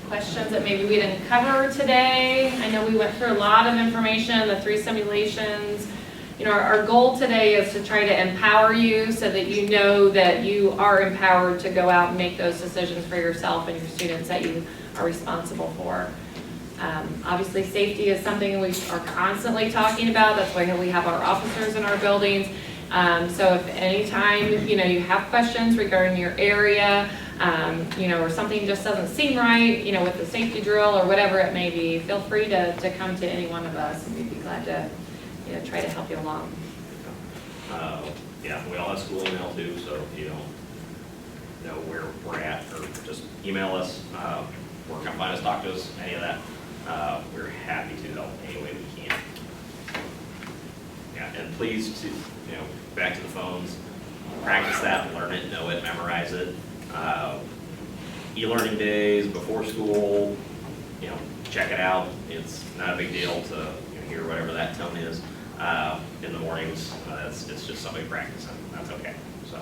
Questions that maybe we didn't cover today? I know we went through a lot of information, the 3 simulations. our goal today is to try to empower you so that you know that you are empowered to go out and make those decisions for yourself and your students that you are responsible for. Obviously, safety is something we are constantly talking about. That's why we have our officers in our buildings. So if anytime, you have questions regarding your area, or something just doesn't seem right, with the safety drill or whatever it may be, feel free to come to any one of us, and we'd be glad to, try to help you along. Yeah, we all have school email too, so if you don't know where we're at, or just email us, or come find us, talk to us, any of that. We're happy to help any way we can. Yeah, and please, back to the phones, practice that, learn it, know it, memorize it. E-learning days before school, check it out. It's not a big deal to hear whatever that tone is in the mornings. It's just somebody practicing. That's okay. So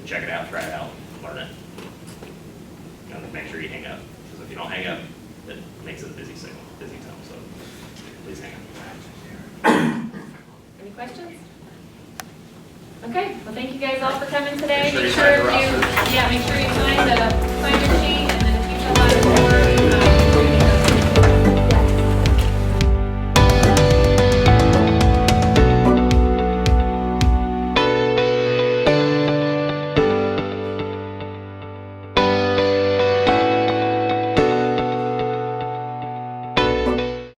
check it out, try it out, learn it, and make sure you hang up. Because if you don't hang up, it makes it a busy signal, busy tone. So please hang up. Any questions? Okay, well, thank you guys all for coming today. Make sure you sign the roster. Make sure you sign the sign-in sheet.